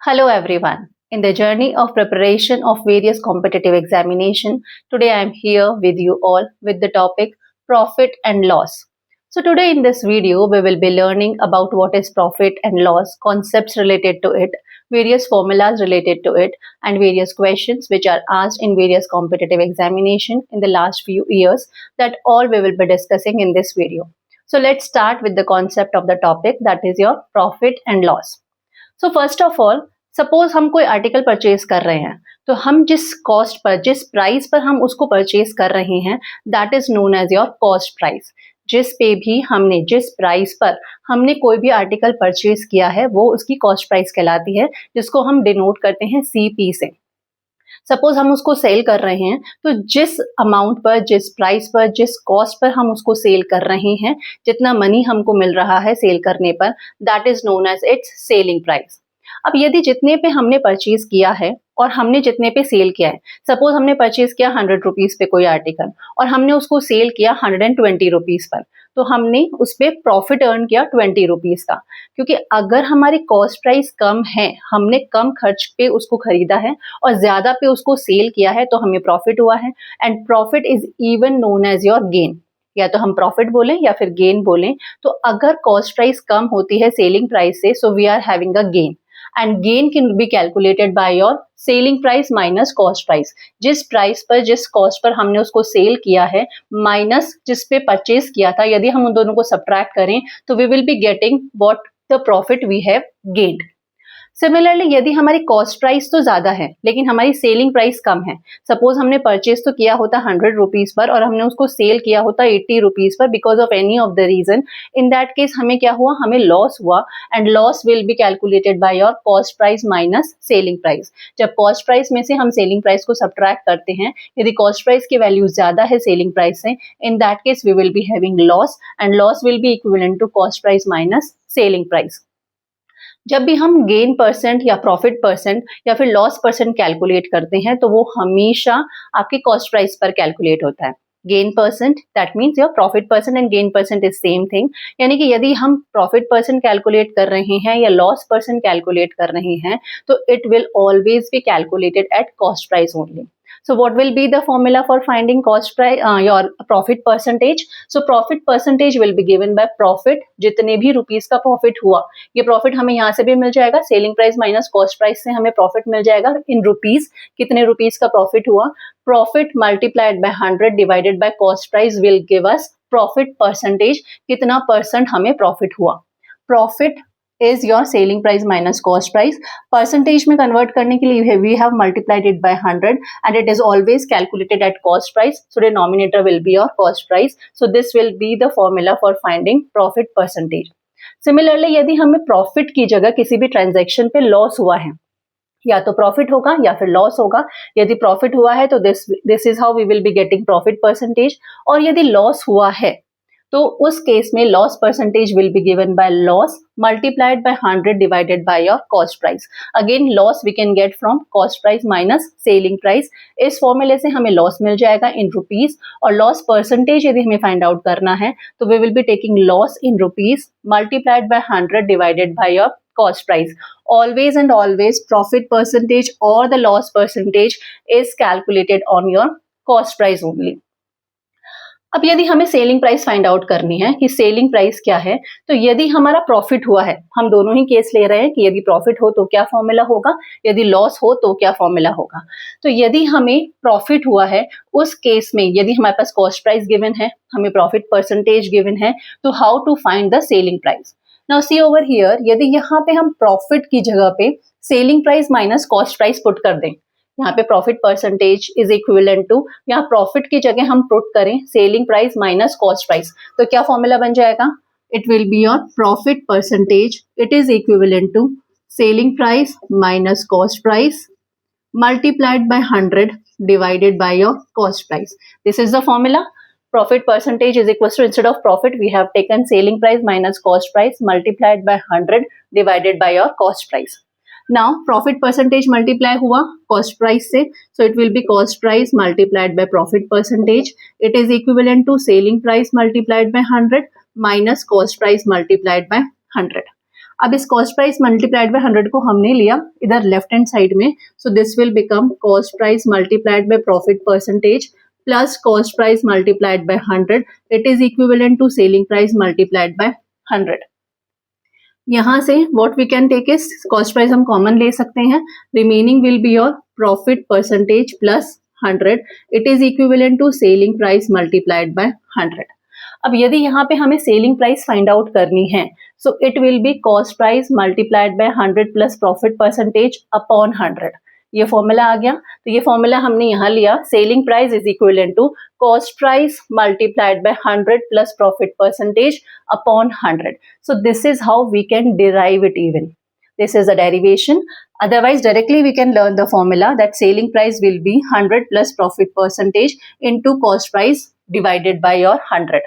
Hello everyone. In the journey of preparation of various competitive examination, today I am here with you all with the topic profit and loss. So today in this video we will be learning about what is profit and loss, concepts related to it, various formulas related to it and various questions which are asked in various competitive examination in the last few years that all we will be discussing in this video. So let's start with the concept of the topic, that is your profit and loss. So first of all, suppose हम कोई article purchase कर रहे हैं तो हम जिस cost per, जिस price पर हम उसको परचेज कर रहे हैं, that is known as your cost price. जिस प्राइस पर हमने कोई भी आर्टिकल परचेज किया है वो उसकी कॉस्ट प्राइस कहलाती है, जिसको हम डिनोट करते हैं CP से. सपोज हम उसको सेल कर रहे हैं तो जिस अमाउंट पर, जिस प्राइस पर, जिस कॉस्ट पर हम उसको सेल कर रहे हैं, जितना मनी हमको मिल रहा है सेल करने पर, that is known as its selling price. अब यदि जितने पे हमने परचेज किया है और हमने जितने पे सेल किया है, सपोज हमने परचेज किया 100 रुपीज पे कोई आर्टिकल और हमने उसको सेल किया 120 रुपीज पर, तो हमने उस पर प्रॉफिट अर्न किया 20 रुपीज का. क्योंकि अगर हमारी कॉस्ट प्राइस कम है, हमने कम खर्च पे उसको खरीदा है और ज्यादा पे उसको सेल किया है, तो हमें प्रॉफिट हुआ है. And profit is even known as your gain. या तो हम प्रॉफिट बोलें या फिर गेन बोलें. तो अगर कॉस्ट प्राइस कम होती है सेलिंग प्राइस से, so we are having a gain. And gain can be calculated by your selling price minus cost price. जिस प्राइस पर, जिस कॉस्ट पर हमने उसको सेल किया है माइनस जिस पे परचेज किया था, यदि हम उन दोनों को सब्ट्रैक्ट करें तो we will be getting what the profit we have gained. Similarly यदि हमारी कॉस्ट प्राइस तो ज्यादा है लेकिन हमारी सेलिंग प्राइस कम है, सपोज हमने परचेज तो किया होता 100 रुपीज पर और हमने उसको सेल किया होता 80 रुपीज पर because of any of the reason, in that case हमें क्या हुआ, हमें लॉस हुआ. And loss will be calculated by your cost price minus selling price. जब कॉस्ट प्राइस में से हम सेलिंग प्राइस को सब्ट्रैक्ट करते हैं, यदि कॉस्ट प्राइस की वैल्यू ज्यादा है सेलिंग प्राइस से, in that case we will be having loss and loss will be equivalent to cost price minus selling price. जब भी हम गेन परसेंट या प्रॉफिट परसेंट या फिर लॉस परसेंट कैलकुलेट करते हैं तो वो हमेशा आपकी कॉस्ट प्राइस पर कैलकुलेट होता है. Gain percent, that means your profit percent and gain percent is same thing. यानी कि यदि हम प्रॉफिट परसेंट कैलकुलेट कर रहे हैं या लॉस परसेंट कैलकुलेट कर रहे हैं तो it will always be calculated at cost price only. So what will be the formula for finding cost price, your profit percentage? So profit percentage will be given by profit. जितने भी rupees का profit हुआ, ये profit हमें यहाँ से भी मिल जाएगा, selling price minus cost price से हमें प्रॉफिट मिल जाएगा इन रुपीस. कितने रुपीस का प्रॉफिट हुआ, profit multiplied by 100 divided bye cost price will give us profit percentage. कितना परसेंट हमें प्रॉफिट हुआ. Profit is your selling price minus cost price. Percentage में convert करने के लिए we have multiplied it by 100 and it is always calculated at cost price. So denominator will be your cost price. So this will be the formula for finding profit percentage. Similarly यदि हमें profit की जगह किसी भी transaction पे loss हुआ है, या तो प्रॉफिट होगा या फिर लॉस होगा. यदि प्रॉफिट हुआ है तो this is how we will be getting profit percentage. और यदि लॉस हुआ है तो उस केस में loss percentage will be given by loss multiplied by 100 divided by your cost price. Again loss we can get from cost price minus selling price. इस फॉर्मूले से हमें लॉस मिल जाएगा इन रुपीस और लॉस परसेंटेज यदि हमें फाइंड आउट करना है तो we will be taking loss in rupees multiplied by 100 divided by your cost price. Always and always profit percentage or the loss percentage is calculated on your cost price only. अब यदि हमें selling price find out करनी है कि selling price क्या है, तो यदि हमारा प्रॉफिट हुआ है, हम दोनों ही केस ले रहे हैं कि यदि प्रॉफिट हो तो क्या फॉर्मूला होगा, यदि लॉस हो तो क्या फॉर्मूला होगा. तो यदि हमें प्रॉफिट हुआ है उस केस में, यदि हमारे पास कॉस्ट प्राइस गिवन है, हमें प्रॉफिट परसेंटेज गिवन है, तो how to find the selling price. Now see over here, यदि यहाँ पे हम प्रॉफिट की जगह पे selling price minus cost price put कर दें, यहाँ पे profit percentage is equivalent to, यहाँ प्रॉफिट की जगह हम पुट करें selling price minus cost price, तो क्या फॉर्मूला बन जाएगा. It will be your profit percentage, it is equivalent to selling price minus cost price multiplied by 100 divided by your cost price. This is the formula. Profit percentage is equals to, instead of profit we have taken selling price minus cost price multiplied by 100 divided by your cost price. Now profit percentage multiply हुआ cost price से, so it will be cost price multiplied by profit percentage. It is equivalent to selling price multiplied by 100 minus cost price multiplied by 100. अब इस cost price multiplied by 100 को हमने लिया इधर left hand side में, so this will become cost price multiplied by profit percentage plus cost price multiplied by 100, it is equivalent to selling price multiplied by 100। यहाँ से what we can take is cost price हम common ले सकते हैं, remaining will be your profit percentage plus 100, it is equivalent to selling price multiplied by 100। अब यदि यहाँ पे हमें सेलिंग प्राइस फाइंड आउट करनी है, so it will be cost price multiplied by 100 plus profit percentage upon 100। ये formula आ गया। तो ये फॉर्मूला हमने यहाँ लिया, selling price is equivalent to cost price multiplied by 100 plus profit percentage upon 100. So this is how we can derive it even. This is a derivation. Otherwise, directly we can learn the formula that selling price will be 100 plus profit percentage into cost price divided by your 100.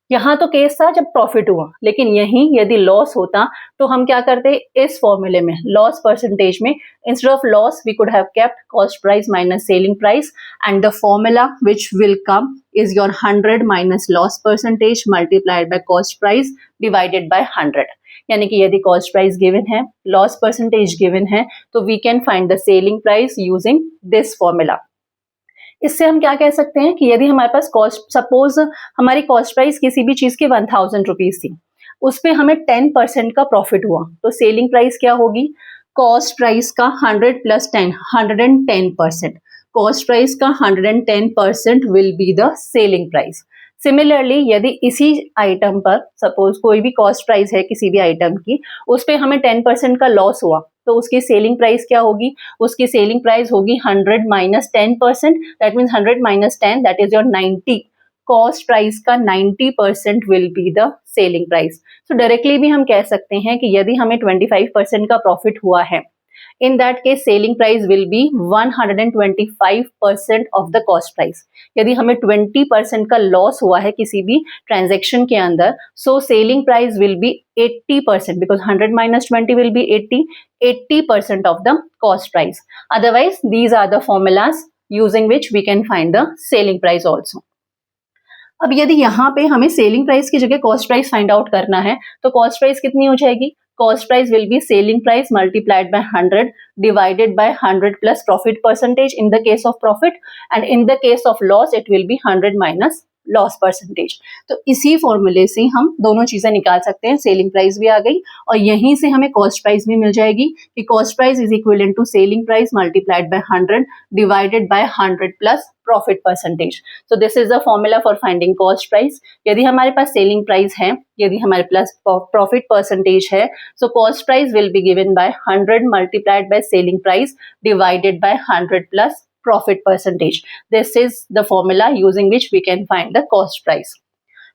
यहाँ तो case था जब profit हुआ, लेकिन यहीं यदि loss होता तो हम क्या करते, इस फॉर्मूले में लॉस परसेंटेज में instead of loss we could have kept cost price minus selling price and the formula which will come is your 100 minus loss percentage multiplied by cost price divided by 100। यानी कि यदि cost price given है, loss percentage given है, तो we can find the selling price using this formula. इससे हम क्या कह सकते हैं कि यदि हमारे पास कॉस्ट, सपोज हमारी कॉस्ट प्राइस किसी भी चीज की 1000 रुपीज थी, उस पे हमें 10% का प्रॉफिट हुआ, तो सेलिंग प्राइस क्या होगी, कॉस्ट प्राइस का 100 प्लस 10 110%, कॉस्ट प्राइस का 110% will be the selling price. Similarly यदि इसी आइटम पर सपोज कोई भी कॉस्ट प्राइस है किसी भी आइटम की, उस पे हमें 10% का लॉस हुआ, तो उसकी सेलिंग प्राइस क्या होगी, उसकी सेलिंग प्राइस होगी 100 minus 10%, that means 100 minus 10 that is your 90, cost price का 90% will be the selling price. तो डायरेक्टली भी हम कह सकते हैं कि यदि हमें 25% का प्रॉफिट हुआ है, in that case selling price will be 125% of the cost price. यदि हमें 20% का लॉस हुआ है किसी भी ट्रांजैक्शन के अंदर, so selling price will be 80% because 100 minus 20 will be 80% of the cost price. Otherwise these are the formulas using which we can find the selling price also. अब यदि यहाँ पे हमें सेलिंग प्राइस की जगह कॉस्ट प्राइस फाइंड आउट करना है, तो कॉस्ट प्राइस कितनी हो जाएगी, cost price will be selling price multiplied by 100 divided by 100 plus profit percentage in the case of profit, and in the case of loss it will be 100 minus loss percentage. तो इसी फॉर्मूले से हम दोनों चीजें निकाल सकते हैं, सेलिंग प्राइस भी आ गई और यहीं से हमें कॉस्ट प्राइस भी मिल जाएगी कि cost price is equivalent to selling price multiplied by 100 divided by 100 plus profit percentage. So this is the formula for finding cost price. यदि हमारे पास सेलिंग प्राइस है, यदि हमारे पास प्रॉफिट परसेंटेज है, so cost price will be given bye 100 multiplied by selling price divided by 100 plus profit percentage. This is the formula using which we can find the cost price.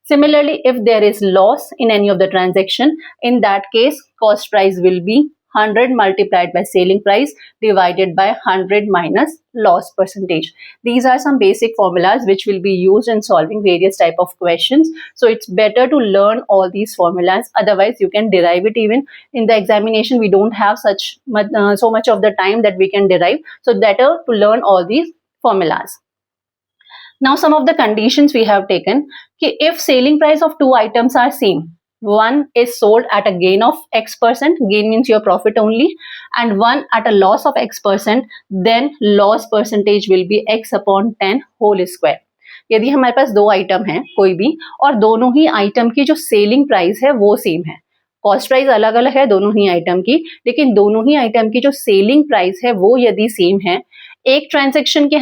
Similarly, if there is loss in any of the transaction, in that case cost price will be 100 multiplied by selling price divided by 100 minus loss percentage. These are some basic formulas which will be used in solving various type of questions. So it's better to learn all these formulas. Otherwise, you can derive it even in the examination. We don't have so much of the time that we can derive. So better to learn all these formulas. Now, some of the conditions we have taken. If selling price of two items are same, one is sold at a gain of X%, gain means your profit only, and one at a loss of X%, then loss percentage will be X upon 10 whole square. यदि हमारे पास दो item है कोई भी और दोनों ही item की जो सेलिंग प्राइस है वो सेम है, कॉस्ट प्राइस अलग अलग है दोनों ही आइटम की, लेकिन दोनों ही आइटम की जो सेलिंग प्राइस है वो यदि सेम है, एक ट्रांजेक्शन के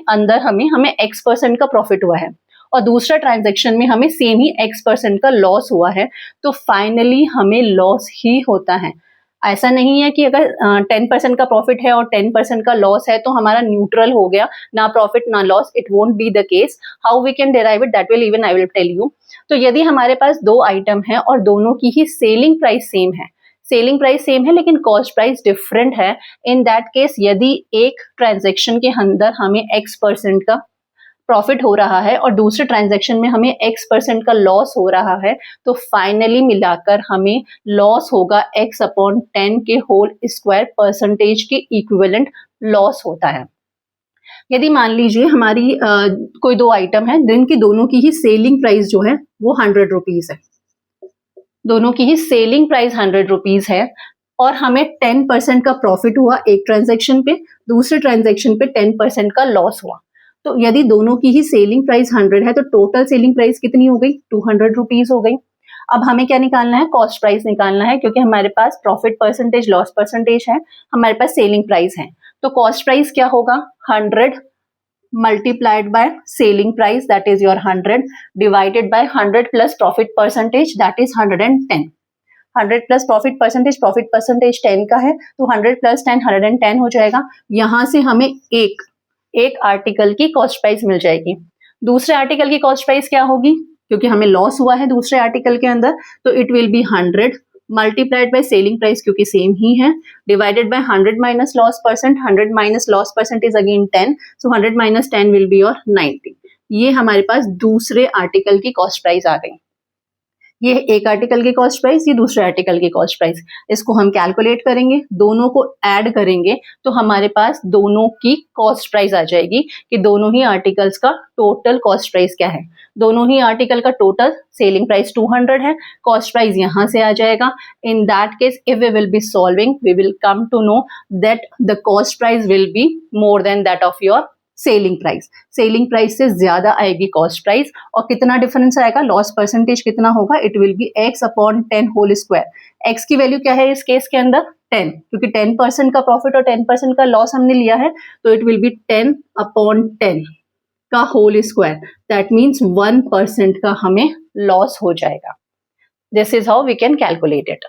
अंदर हमें X% का प्रॉफिट हुआ है और दूसरा ट्रांजैक्शन में हमें सेम ही X% का लॉस हुआ है, तो फाइनली हमें लॉस ही होता है। ऐसा नहीं है कि अगर 10% का प्रॉफिट है और 10% का लॉस है तो हमारा न्यूट्रल हो गया, ना प्रॉफिट ना loss, it won't be the case. How we can derive it, that will even I will tell you. तो यदि हमारे पास दो आइटम है और दोनों की ही सेलिंग प्राइस सेम है, सेलिंग प्राइस सेम है लेकिन कॉस्ट प्राइस डिफरेंट है, इन दैट केस यदि एक ट्रांजैक्शन के अंदर हमें X% का प्रॉफिट हो रहा है और दूसरे ट्रांजैक्शन में हमें X% का लॉस हो रहा है, तो फाइनली मिलाकर हमें लॉस होगा X अपॉन 10 के होल स्क्वायर परसेंटेज के इक्विवेलेंट लॉस होता है। यदि मान लीजिए हमारी कोई दो आइटम है जिनकी दोनों की ही सेलिंग प्राइस जो है वो 100 रुपीज है, दोनों की ही सेलिंग प्राइस 100 रुपीज है और हमें 10% का प्रॉफिट हुआ एक ट्रांजैक्शन पे, दूसरे ट्रांजैक्शन पे 10% का लॉस हुआ। तो यदि दोनों की ही सेलिंग प्राइस 100 है तो टोटल सेलिंग प्राइस कितनी हो गई? 200 रुपीज हो गई। अब हमें क्या निकालना है? कॉस्ट प्राइस निकालना है, क्योंकि हमारे पास प्रॉफिट परसेंटेज लॉस परसेंटेज है, हमारे पास सेलिंग प्राइस है। तो कॉस्ट प्राइस क्या होगा? 100 multiplied by selling price, that is your 100, divided by 100 plus profit percentage, that is 110. 100 plus profit percentage 10 का है, तो 100 प्लस 10 110 हो जाएगा। यहां से हमें एक आर्टिकल की कॉस्ट प्राइस मिल जाएगी। दूसरे आर्टिकल की कॉस्ट प्राइस क्या होगी? क्योंकि हमें लॉस हुआ है दूसरे आर्टिकल के अंदर, तो it will be 100 multiplied by selling price, क्योंकि सेम ही है, divided by 100 minus loss percent, 100 minus loss percent is again 10, so 100 minus 10 will be your 90। ये हमारे पास दूसरे आर्टिकल की कॉस्ट प्राइस आ गई। ये एक आर्टिकल की कॉस्ट प्राइस, ये दूसरे आर्टिकल की कॉस्ट प्राइस। इसको हम कैलकुलेट करेंगे, दोनों को ऐड करेंगे तो हमारे पास दोनों की कॉस्ट प्राइस आ जाएगी कि दोनों ही आर्टिकल्स का टोटल कॉस्ट प्राइस क्या है। दोनों ही आर्टिकल का टोटल सेलिंग प्राइस 200 है, कॉस्ट प्राइस यहां से आ जाएगा। In that case if we will be solving we will come to know that the cost price will be more than that of your selling price. Selling price से ज्यादा आएगी cost price. और कितना difference आएगा? Loss percentage कितना होगा? It will be x upon 10 whole square. x की value क्या है इस केस के अंदर? 10, क्योंकि 10% का प्रॉफिट और 10% का लॉस हमने लिया है, तो इट विल बी 10 अपॉन 10 का होल स्क्वायर। दैट मीन्स 1% का हमें लॉस हो जाएगा। This is how we can calculate it.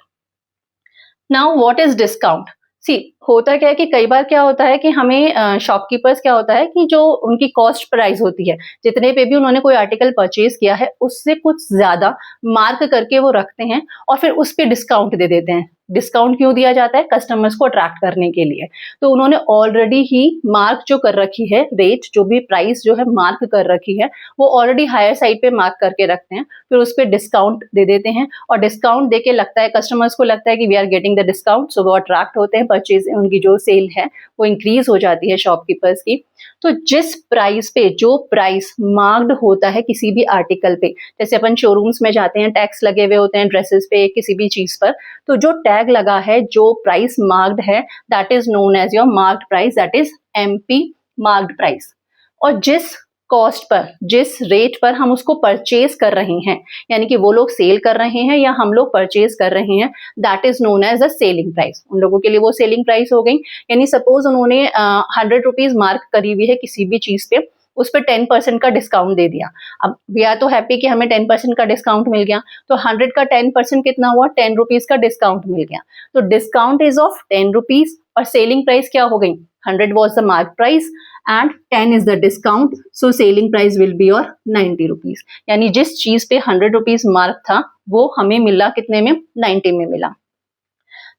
Now what is discount? See, होता क्या है कि कई बार क्या होता है कि हमें शॉपकीपर्स क्या होता है कि जो उनकी कॉस्ट प्राइस होती है, जितने पे भी उन्होंने कोई आर्टिकल परचेज किया है उससे कुछ ज्यादा मार्क करके वो रखते हैं और फिर उस पे डिस्काउंट दे देते हैं। डिस्काउंट क्यों दिया जाता है? कस्टमर्स को अट्रैक्ट करने के लिए। तो उन्होंने ऑलरेडी ही मार्क जो कर रखी है, रेट जो भी प्राइस जो है मार्क कर रखी है, वो ऑलरेडी हायर साइड पे मार्क करके रखते हैं, फिर उस पर डिस्काउंट दे देते हैं। और डिस्काउंट देके लगता है, कस्टमर्स को लगता है कि we are getting the discount, so वो अट्रैक्ट होते हैं, परचेज उनकी जो सेल है वो इंक्रीज हो जाती है शॉपकीपर्स की। तो जिस प्राइस पे, जो प्राइस मार्क्ड होता है किसी भी आर्टिकल पे, जैसे अपन शोरूम्स में जाते हैं, टैक्स लगे हुए होते हैं ड्रेसेस पे, किसी भी चीज पर, तो जो टैग लगा है, जो प्राइस मार्क्ड है, that is known as your marked price, that is MP marked price. और जिस कॉस्ट पर, जिस रेट पर हम उसको परचेज कर रहे हैं, यानी कि वो लोग सेल कर रहे हैं या हम लोग परचेज कर रहे हैं, that is known as the selling price. उन लोगों के लिए वो सेलिंग प्राइस हो गई। यानी सपोज उन्होंने 100 रुपीज मार्क करी हुई है किसी भी चीज पे, उस पर 10% का डिस्काउंट दे दिया। अब वी आर तो हैप्पी कि हमें 10% का डिस्काउंट मिल गया, तो 100 का 10% कितना हुआ? 10 रुपीज का डिस्काउंट मिल गया। तो डिस्काउंट इज ऑफ 10 रुपीज और सेलिंग प्राइस क्या हो गई? 100 was the mark price and 10 is the discount, so selling price will be your 90 rupees। यानी जिस चीज पे 100 रुपीज मार्क था वो हमें मिला कितने में? 90 में मिला।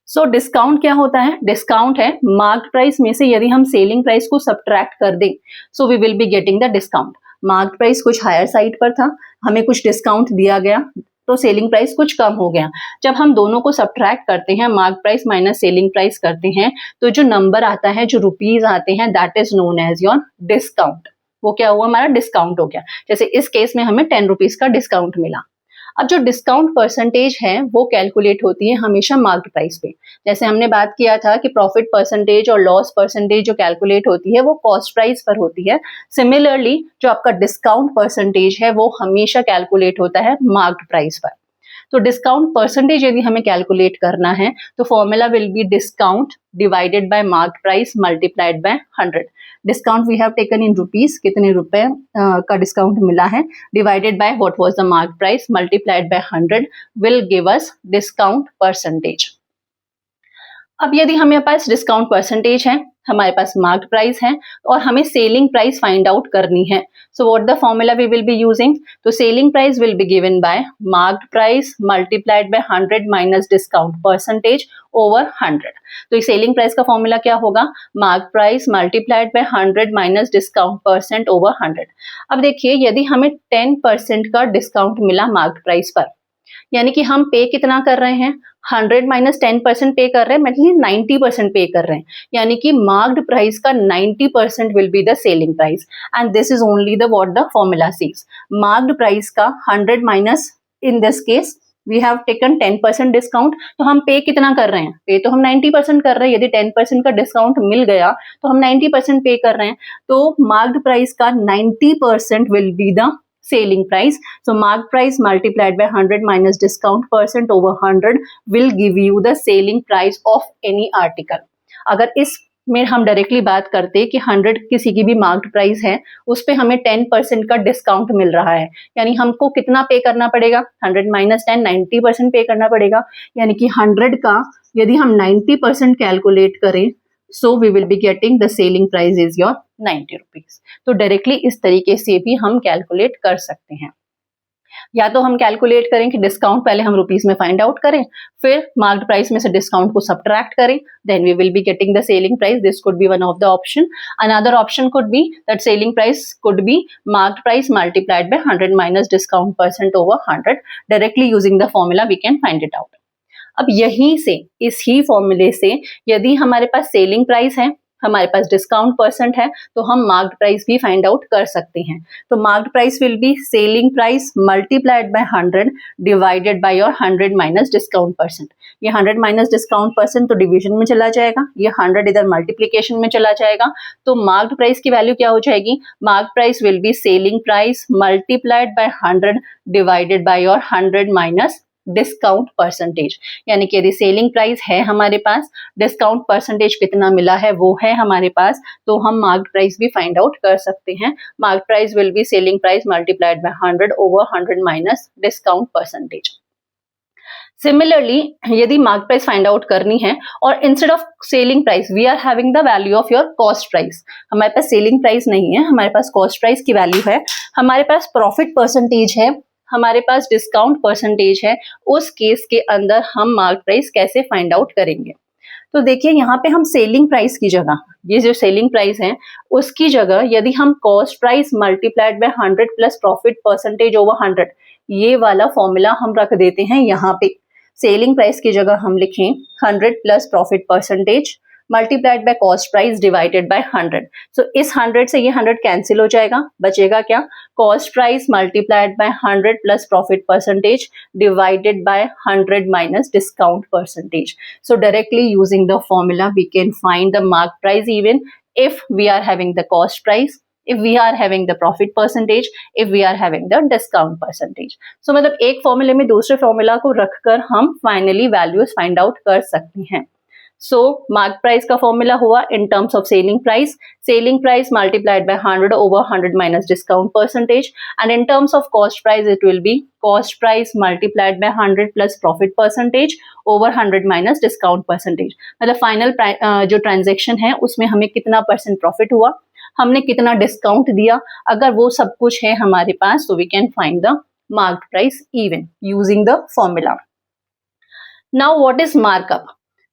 सो डिस्काउंट क्या होता है? डिस्काउंट है मार्क्ड प्राइस में से यदि हम सेलिंग प्राइस को सब्ट्रैक्ट कर दें, so we will be getting the discount. Marked price कुछ हायर साइड पर था, हमें कुछ डिस्काउंट दिया गया, तो सेलिंग प्राइस कुछ कम हो गया। जब हम दोनों को सब्ट्रैक्ट करते हैं, mark price minus selling price करते हैं, तो जो नंबर आता है, जो रुपीज आते हैं, that is known as your discount. वो क्या हुआ? हमारा डिस्काउंट हो गया। जैसे इस केस में हमें 10 रुपीज का डिस्काउंट मिला। अब जो डिस्काउंट परसेंटेज है वो कैलकुलेट होती है हमेशा मार्क्ड प्राइस पे। जैसे हमने बात किया था कि प्रॉफिट परसेंटेज और लॉस परसेंटेज जो कैलकुलेट होती है वो कॉस्ट प्राइस पर होती है। सिमिलरली जो आपका डिस्काउंट परसेंटेज है वो हमेशा कैलकुलेट होता है मार्क्ड प्राइस पर। तो डिस्काउंट परसेंटेज यदि हमें कैलकुलेट करना है तो formula will be discount divided by marked price multiplied by 100। Discount we have taken in rupees, कितने रुपए का डिस्काउंट मिला है, divided by what was the marked price multiplied by 100 will give us discount percentage. अब यदि हमें पास discount percentage है, हमारे पास मार्क्ड प्राइस है और हमें सेलिंग प्राइस फाइंड आउट करनी है, so what the formula we will be using? तो selling price will be given by marked price multiplied by 100 minus discount percentage over 100। तो ये सेलिंग प्राइस का फॉर्मूला क्या होगा? Marked price multiplied by 100 minus discount percent over 100। अब देखिए, यदि हमें 10% का डिस्काउंट मिला मार्क्ड प्राइस पर, यानी कि हम पे कितना कर रहे हैं? 100 माइनस 10% पे कर रहे हैं, मतलब 90% पे कर रहे हैं। यानी कि मार्क्ड प्राइस का 90% will be the selling price and this is only the what the formula says. Marked price का 100 minus in this case we have taken 10% discount, तो हम पे कितना कर रहे हैं? पे तो हम 90% कर रहे हैं। यदि 10% का डिस्काउंट मिल गया तो हम 90% पे कर रहे हैं। तो मार्क्ड प्राइस का 90% will be the selling price. So marked price multiplied by 100 minus discount percent over 100 will give you the selling price of any article. अगर इस में हम डायरेक्टली बात करते कि 100 किसी की भी मार्क्ड प्राइस है, उस पे हमें 10% का डिस्काउंट मिल रहा है, यानी हमको कितना पे करना पड़ेगा? 100 माइनस 10, 90% पे करना पड़ेगा। यानी कि 100 का यदि हम 90% कैलकुलेट करें, so we will be getting the selling price is your 90 rupees. तो डायरेक्टली इस तरीके से भी हम कैलकुलेट कर सकते हैं। या तो हम कैलकुलेट करें कि डिस्काउंट पहले हम रुपीज में फाइंड आउट करें, फिर मार्क्ड प्राइस में से डिस्काउंट को सब्ट्रैक्ट करें, then we will be getting the selling price. This could be one of the option. Another option could be that selling price could be marked price multiplied by 100 minus discount percent over 100. Directly using the formula we can find it out. अब यहीं से, इस ही फॉर्मूले से, यदि हमारे पास selling price है, हमारे पास डिस्काउंट परसेंट है, तो हम मार्क्ड प्राइस भी फाइंड आउट कर सकते हैं. तो marked price will be selling price multiplied by 100 divided by your 100 minus discount percent. ये 100 माइनस डिस्काउंट परसेंट तो डिवीजन में चला जाएगा, ये 100 इधर मल्टीप्लीकेशन में चला जाएगा. तो मार्क्ड प्राइस की वैल्यू क्या हो जाएगी? Marked price will be selling price multiplied by 100 divided by your 100 minus discount percentage. यानी कि यदि सेलिंग प्राइस है हमारे पास, डिस्काउंट परसेंटेज कितना मिला है वो है हमारे पास, तो हम मार्क्ड प्राइस भी फाइंड आउट कर सकते हैं. Marked price will be selling price multiplied by 100 over 100 minus discount percentage. Similarly यदि मार्क्ड प्राइस फाइंड आउट करनी है और instead of selling price we are having the value of your cost price, हमारे पास selling price नहीं है, हमारे पास कॉस्ट प्राइस की वैल्यू है, हमारे पास प्रॉफिट परसेंटेज है, हमारे पास डिस्काउंट परसेंटेज है, उस केस के अंदर हम मार्क प्राइस कैसे फाइंड आउट करेंगे? तो देखिए यहाँ पे हम सेलिंग प्राइस की जगह, ये जो सेलिंग प्राइस है उसकी जगह यदि हम cost price multiplied by 100 plus profit percentage over 100, ये वाला फॉर्मूला हम रख देते हैं यहाँ पे. सेलिंग प्राइस की जगह हम लिखें 100 plus profit percentage multiplied by cost price divided by 100. सो इस 100 से ये 100 कैंसिल हो जाएगा, बचेगा क्या? Cost price multiplied by 100 plus profit percentage divided by 100 minus discount percentage. So directly using the formula we can find the mark price even if we are having the cost price, if we are having the profit percentage, if we are having the discount percentage. So मतलब एक फॉर्मूले में दूसरे formula को रखकर हम finally values find out कर सकते हैं. So mark price का फॉर्मूला हुआ in terms of selling price multiplied by 100 over 100 minus discount percentage, and in terms of cost price it will be cost price multiplied by 100 plus profit percentage over 100 minus discount percentage. मतलब final जो transaction है उसमें हमें कितना percent profit हुआ, हमने कितना discount दिया, अगर वो सब कुछ है हमारे पास तो we can find the mark price even using the formula. Now what is markup?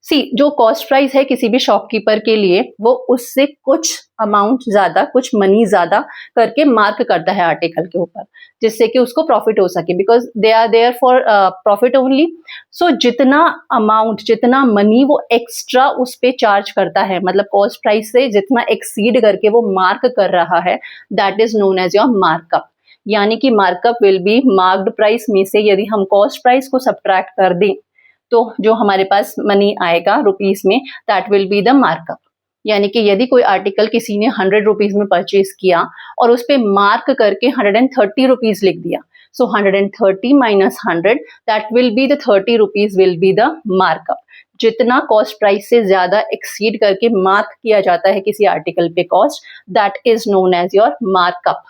See, जो कॉस्ट प्राइस है किसी भी शॉपकीपर के लिए, वो उससे कुछ अमाउंट ज्यादा, कुछ मनी ज्यादा करके मार्क करता है आर्टिकल के ऊपर, जिससे कि उसको प्रॉफिट हो सके, because they are there for profit only. So जितना अमाउंट, जितना मनी वो एक्स्ट्रा उस पे चार्ज करता है, मतलब कॉस्ट प्राइस से जितना एक्सीड करके वो मार्क कर रहा है, that is known as your markup. यानी कि markup will be marked price में से यदि हम कॉस्ट प्राइस को सब्ट्रैक्ट कर दें तो जो हमारे पास मनी आएगा रुपीस में, that will be the markup. यानी कि यदि कोई आर्टिकल किसी ने 100 रुपीज में परचेज किया और उस पे मार्क करके 130 रुपीज लिख दिया, सो 130 minus 100 that will be the 30 rupees will be the markup. जितना कॉस्ट प्राइस से ज्यादा एक्सीड करके मार्क किया जाता है किसी आर्टिकल पे cost, that is known as your markup.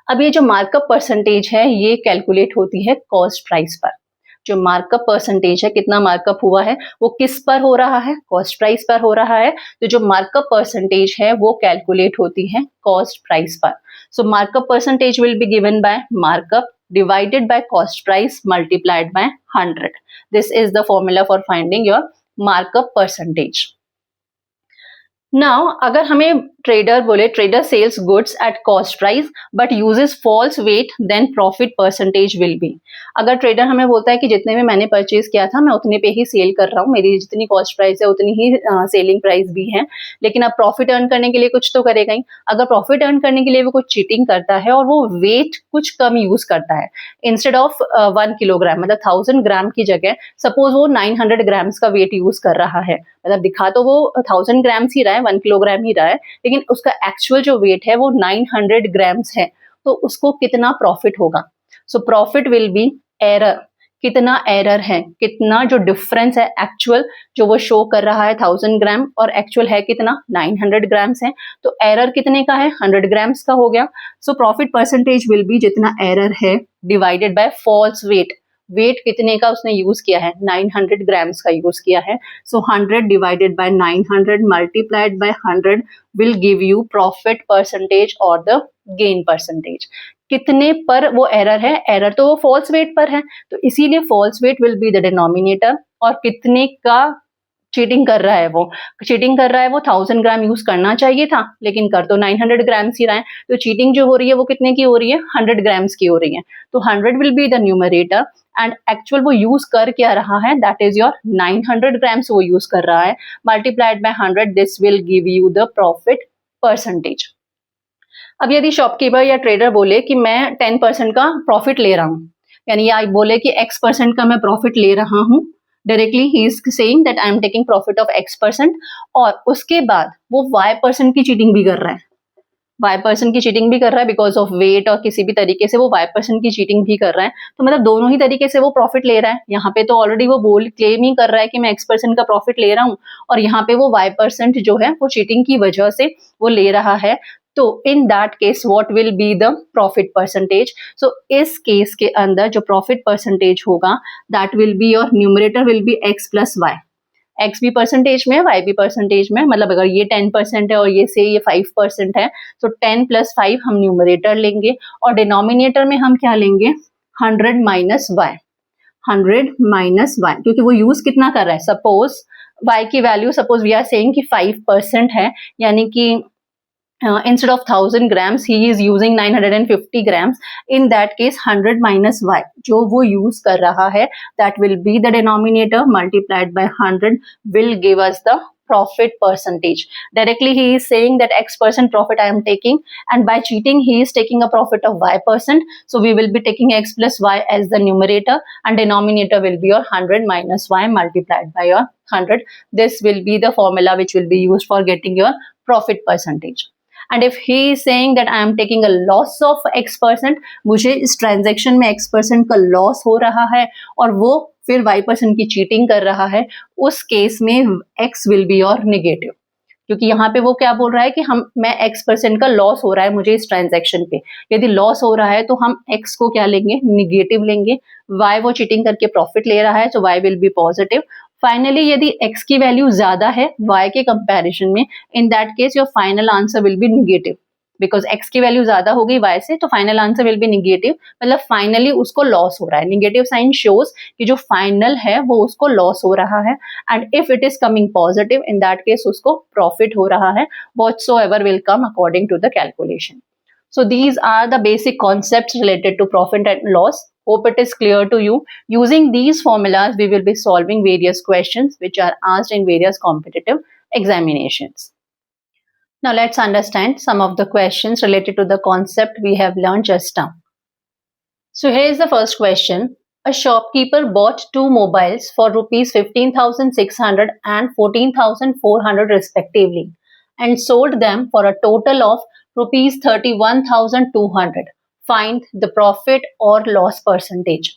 अब ये जो मार्कअप परसेंटेज है ये कैलकुलेट होती है कॉस्ट प्राइस पर. जो मार्कअप परसेंटेज है, कितना मार्कअप हुआ है, वो किस पर हो रहा है? कॉस्ट प्राइस पर हो रहा है. तो जो मार्कअप परसेंटेज है वो कैलकुलेट होती है कॉस्ट प्राइस पर. So markup percentage will be given by markup divided by cost price multiplied by 100. This is the formula for finding your markup percentage. Now अगर हमें ट्रेडर बोले trader sells goods at cost price but uses false weight then profit percentage will be. अगर trader हमें बोलता है कि जितने में मैंने परचेज किया था मैं उतने पे ही सेल कर रहा हूँ, मेरी जितनी कॉस्ट प्राइस है उतनी ही सेलिंग प्राइस भी है, लेकिन अब प्रॉफिट अर्न करने के लिए कुछ तो करेगा ही। अगर प्रॉफिट अर्न करने के लिए वो कुछ चीटिंग करता है और वो वेट कुछ कम यूज करता है, इंस्टेड ऑफ 1 किलोग्राम मतलब 1000 ग्राम की जगह सपोज वो 900 ग्राम्स का वेट यूज कर रहा है, मतलब दिखा तो वो 1000 ग्राम्स ही रहा है, 1 किलोग्राम ही रहा है, लेकिन उसका एक्चुअल जो वेट है वो 900 ग्राम्स है, तो उसको कितना प्रॉफिट होगा? So profit will B error, कितना एरर है, कितना जो डिफरेंस है एक्चुअल जो वो शो कर रहा है 1000 ग्राम और एक्चुअल है कितना 900 ग्राम्स है, तो एरर कितने का है 100 ग्राम्स का हो गया। So profit percentage will be जितना एरर है divided by false weight, weight कितने का उसने यूज किया है 900 ग्राम्स का यूज किया है, so 100 divided bye 900 multiplied by 100 will give you profit percentage और द गेन परसेंटेज। कितने पर वो एरर है, एरर तो वो फॉल्स वेट पर है, तो इसीलिए false weight will be the denominator, और कितने का चीटिंग कर रहा है वो, चीटिंग कर रहा है वो 1000 ग्राम यूज करना चाहिए था लेकिन कर तो 900 ग्राम्स ही रहा है, तो चीटिंग जो हो रही है वो कितने की हो रही है 100 ग्राम्स की हो रही है, तो 100 will be the numerator and actual वो यूज कर क्या रहा है दैट इज योर 900 ग्राम्स वो यूज कर रहा है, multiplied by 100 this will give you the profit percentage. अब यदि शॉपकीपर या ट्रेडर बोले कि मैं 10% का प्रॉफिट ले रहा हूँ, यानी या बोले कि x% का मैं प्रॉफिट ले रहा हूँ, directly he is saying that I am taking profit of x%, और उसके बाद वो y% की चीटिंग भी कर रहा है, y% की चीटिंग भी कर रहा है बिकॉज ऑफ वेट, और किसी भी तरीके से वो y% की चीटिंग भी कर रहा है, तो मतलब दोनों ही तरीके से वो प्रॉफिट ले रहा है। यहाँ पे तो ऑलरेडी वो क्लेम ही कर रहा है कि मैं x% का प्रॉफिट ले रहा हूँ, और यहाँ पे वो y% जो है वो चीटिंग की वजह से वो ले रहा है, तो in that case what will be the profit percentage? So इस केस के अंदर जो प्रॉफिट परसेंटेज होगा that will be your numerator will be x plus y, x भी परसेंटेज में है y भी परसेंटेज में, मतलब अगर ये 10% है और ये से ये 5% है, तो 10 प्लस 5 हम न्यूमरेटर लेंगे और डिनोमिनेटर में हम क्या लेंगे 100 माइनस वाई, 100 माइनस वाई, क्योंकि वो यूज कितना कर रहा है, सपोज y की value suppose we are saying कि 5% है, यानी कि instead of 1000 grams he is using 950 grams, in that case 100 minus y जो वो use कर रहा है that will be the denominator multiplied by 100 will give us the profit percentage. Directly he is saying that x% profit I am taking, and by cheating he is taking a profit of y%, so we will be taking x plus y as the numerator and denominator will be your 100 minus y multiplied by your 100. This will be the formula which will be used for getting your profit percentage. And if he is saying that I am taking a loss of x%, मुझे इस transaction में x% का loss हो रहा है और वो फिर y% की चीटिंग कर रहा है, उस केस में x will be your negative, क्योंकि यहाँ पे वो क्या बोल रहा है कि मैं x% का लॉस हो रहा है मुझे इस ट्रांजेक्शन पे, यदि लॉस हो रहा है तो हम x को क्या लेंगे निगेटिव लेंगे, y वो चीटिंग करके प्रॉफिट ले रहा है तो y will be positive. Finally यदि x की वैल्यू ज्यादा है y के कंपैरिजन में, इन that case your final answer will be negative, because x की वैल्यू ज्यादा हो गई y से, तो final answer will be negative, मतलब फाइनली उसको लॉस हो रहा है, निगेटिव साइन शोज कि जो फाइनल है वो उसको लॉस हो रहा है, and if it is coming positive in that case उसको प्रॉफिट हो रहा है, whatsoever will come according to the calculation. So these are the basic concepts related to profit and loss. Hope it is clear to you. Using these formulas, we will be solving various questions which are asked in various competitive examinations. Now let's understand some of the questions related to the concept we have learned just now. So here is the first question. A shopkeeper bought two mobiles for rupees 15,600 and 14,400 respectively and sold them for a total of rupees 31,200. Find the profit or loss percentage.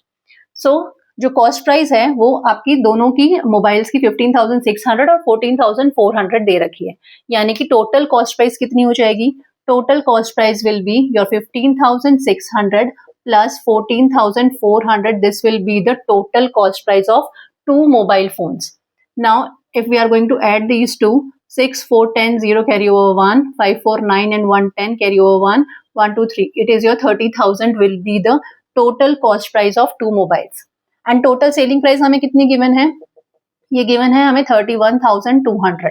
So जो cost price है वो आपकी दोनों की mobiles की 15,600 और 14,400 दे रखी है, यानी कि टोटल कॉस्ट प्राइस कितनी हो जाएगी, total cost price will be your 15,600 plus 14,400. This will be the total cost price of two mobile phones. Now if we are going to add these two, 6, 4, 10, 0 carry over 1, 5, 4, 9 and 1, 10 carry over 1, 1, 2, 3. It is your 30,000 will be the total cost price of two mobiles. And total selling price हमें कितनी given है ये given है हमें 31,200,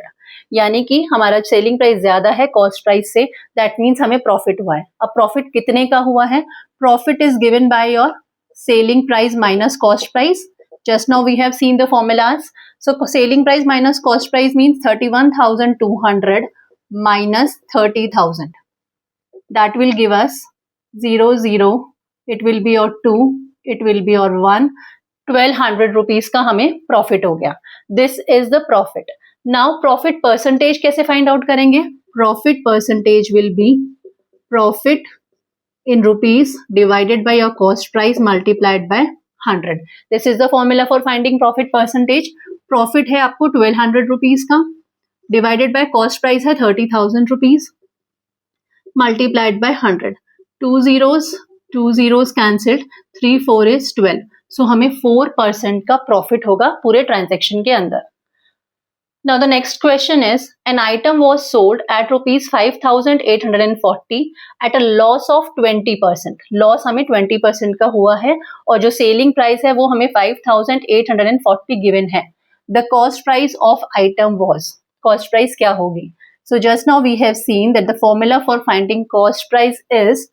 यानी कि हमारा selling price ज्यादा है कॉस्ट प्राइस से, दैट मीन्स हमें प्रॉफिट हुआ है। अब प्रॉफिट कितने का हुआ है? Profit is given by your selling price minus cost price. Just now we have seen the formulas. So selling price minus cost price means 31,200 minus 30,000. That will give us 0, 0. It will be your 2. It will be your 1. 1200 rupees का हमें profit हो गया. This is the profit. Now profit percentage कैसे find out करेंगे? Profit percentage will be profit in rupees divided by your cost price multiplied by 100. This is the formula for finding profit percentage. Profit है आपको 1200 rupees का, divided by cost price है 30,000 rupees, multiplied by 100. Two zeros cancelled, 3 4 is 12. So हमें 4% का profit होगा पूरे transaction के अंदर. Now the next question is, an item was sold at rupees 5,840 at a loss of 20%. Loss हमें 20% का हुआ है और जो selling price है वो हमें 5,840 given है. The cost price of item was, cost price क्या होगी? So just now we have seen that the formula for finding cost price is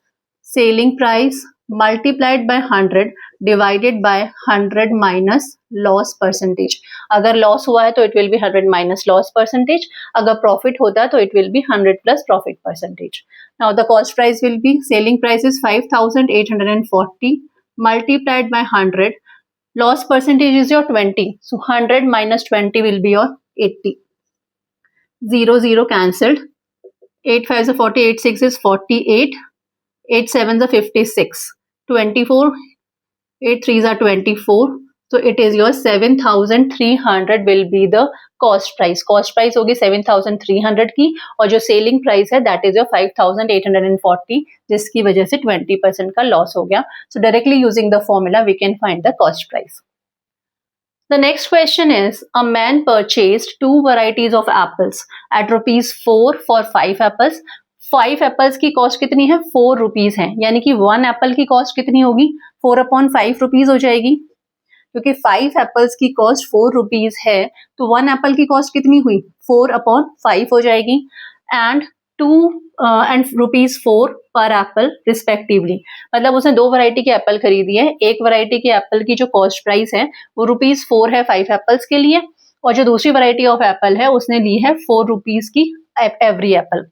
selling price multiplied by 100 divided by 100 minus loss percentage. अगर loss हुआ है तो it will be 100 minus loss percentage. अगर profit होता है तो it will be 100 plus profit percentage. Now the cost price will be, selling price is 5,840 multiplied by 100. Loss percentage is your 20. So 100 minus 20 will be your 80. 0 0 cancelled. 8 5 is 40, 8 6 is 48. 8 7 is 56. 24, 8 3s are 24. So it is your 7,300 will be the cost price. Cost price होगी 7,300 की और जो selling price है that is your 5,840, जिसकी वजह से 20% का loss हो गया. So directly using the formula we can find the cost price. The next question is, a man purchased 2 varieties of apples at rupees 4 for 5 apples. 5 apples की cost कितनी है? 4 rupees है, यानी कि 1 एप्पल की कॉस्ट कितनी होगी? 4/5 रुपीज हो जाएगी, क्योंकि 5 एप्पल्स की कॉस्ट 4 रुपीज है तो 1 एप्पल की कॉस्ट कितनी हुई? 4/5 हो जाएगी. एंड 2 एंड रुपीज 4 पर एप्पल रिस्पेक्टिवली, मतलब उसने 2 वैरायटी के एप्पल खरीदी है. एक वैरायटी के एप्पल की जो कॉस्ट प्राइस है वो रुपीज 4 है 5 एप्पल्स के लिए, और जो दूसरी वैरायटी ऑफ एप्पल है उसने ली है 4 रुपीज की every Apple.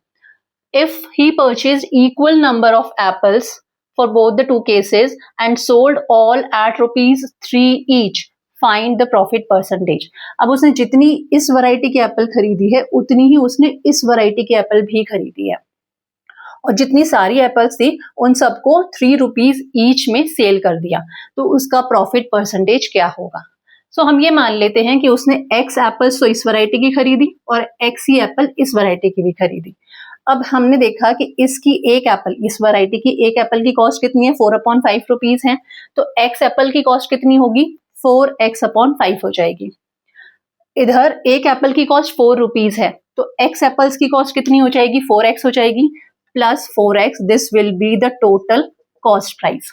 If he purchased equal number of apples for both the 2 cases and sold all at rupees 3 each, find the profit percentage. अब उसने जितनी इस वैरायटी के एप्पल खरीदी है उतनी ही उसने इस वैरायटी के एप्पल भी खरीदी है, और जितनी सारी एप्पल्स थी उन सबको 3 रुपीज ईच में सेल कर दिया, तो उसका प्रॉफिट परसेंटेज क्या होगा? सो हम ये मान लेते हैं कि उसने x एप्पल्स तो इस वैरायटी की खरीदी और x ही एप्पल इस वैरायटी की भी खरीदी. अब हमने देखा कि इसकी एक एप्पल, इस वैरायटी की एक एप्पल की कॉस्ट कितनी है? 4/5 रुपीज है, तो x एप्पल की कॉस्ट कितनी होगी? 4x/5 हो जाएगी. इधर एक एप्पल की कॉस्ट 4 रुपीज है तो x एप्पल्स की कॉस्ट कितनी हो जाएगी? 4x हो जाएगी plus 4x. This will be the total cost price.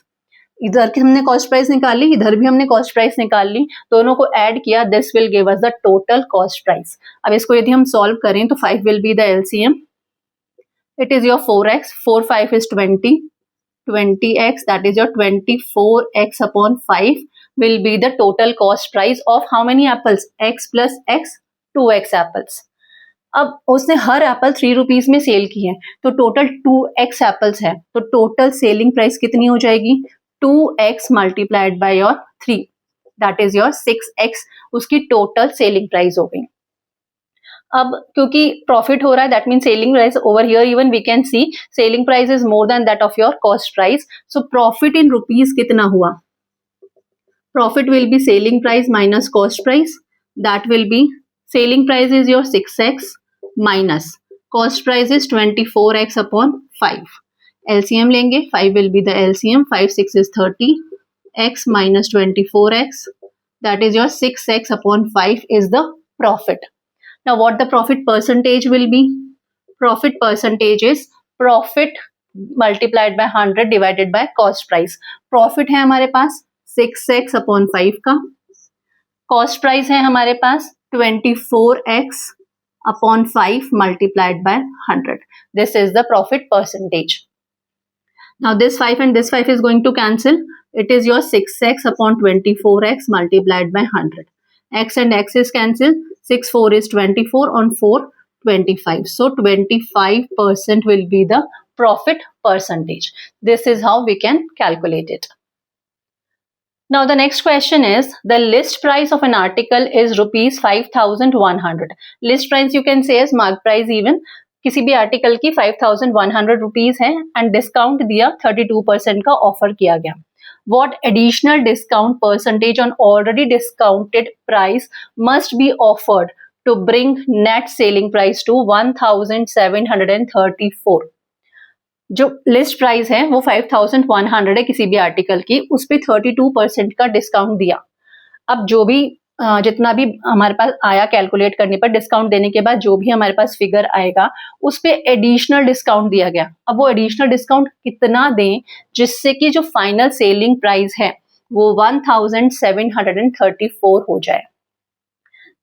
इधर की हमने कॉस्ट प्राइस निकाली, इधर भी हमने कॉस्ट प्राइस निकाल ली, दोनों को ऐड किया, this will give us the total cost price. अब इसको यदि हम सॉल्व करें तो 5 will be the LCM. It is your 4x, 4 5 is 20, 20x, that is your 24x/5 will be the total cost price of how many apples? x plus x, 2x apples. अब उसने हर Apple 3 rupees में cell की है तो total 2x apples है, तो total selling price कितनी हो जाएगी? 2x multiplied by your 3, that is your 6x, उसकी टोटल सेलिंग प्राइस हो गई. अब क्योंकि प्रॉफिट हो रहा है that mean selling price over here even we can see selling price is more than that of your cost price. So profit in rupees कितना हुआ? Profit will be selling price minus cost price, that will be selling price is your 6x minus cost price is 24x/5. LCM लेंगे, 5 will be the LCM, 5 6 is 30, x minus 24x, that is your 6x/5 is the profit. Now what the profit percentage will be? Profit percentage is profit multiplied by 100 divided by cost price. Profit है हमारे पास 6x/5 का, cost price है हमारे पास 24x upon 5 multiplied by 100. This is the profit percentage. Now this 5 and this 5 is going to cancel. It is your 6x upon 24x multiplied by 100. X and x is cancelled. 6 4 is 24 on 4 25. So 25% will be the profit percentage. This is how we can calculate it. Now the next question is, the list price of an article is rupees 5100. List price you can say as mark price even. किसी भी article की 5100 rupees है and discount दिया 32% का offer किया गया. What additional discount percentage on already discounted price must be offered to bring net selling price to 1734. जो list price है वो 5100 है किसी भी आर्टिकल की, उस पे 32% का डिस्काउंट दिया. अब जो भी जितना भी हमारे पास आया कैलकुलेट करने पर डिस्काउंट देने के बाद जो भी हमारे पास फिगर आएगा उस पे एडिशनल डिस्काउंट दिया गया. अब वो एडिशनल डिस्काउंट कितना दें जिससे कि जो फाइनल सेलिंग प्राइस है वो 1734 हो जाए.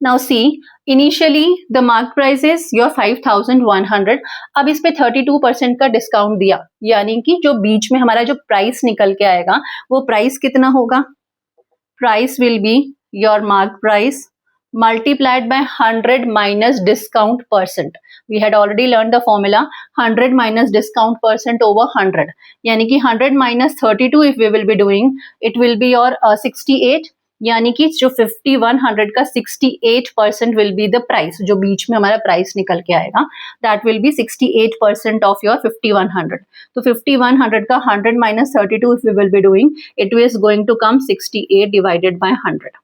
Now see, initially the mark price is your 5100. अब इस पे 32% का डिस्काउंट दिया, यानी कि जो बीच में हमारा जो प्राइस निकल के आएगा वो प्राइस कितना होगा? Price will B your mark price multiplied by 100 minus discount percent. We had already learned the formula 100 minus discount percent over 100. यानी कि 100 minus 32 if we will be doing, it will be your 68. यानी कि जो 5100 का 68% will be the price. जो बीच में हमारा price निकल के आएगा that will be 68% of your 5100. तो 5100 का 100 minus 32 if we will be doing, it is going to come 68 divided by 100.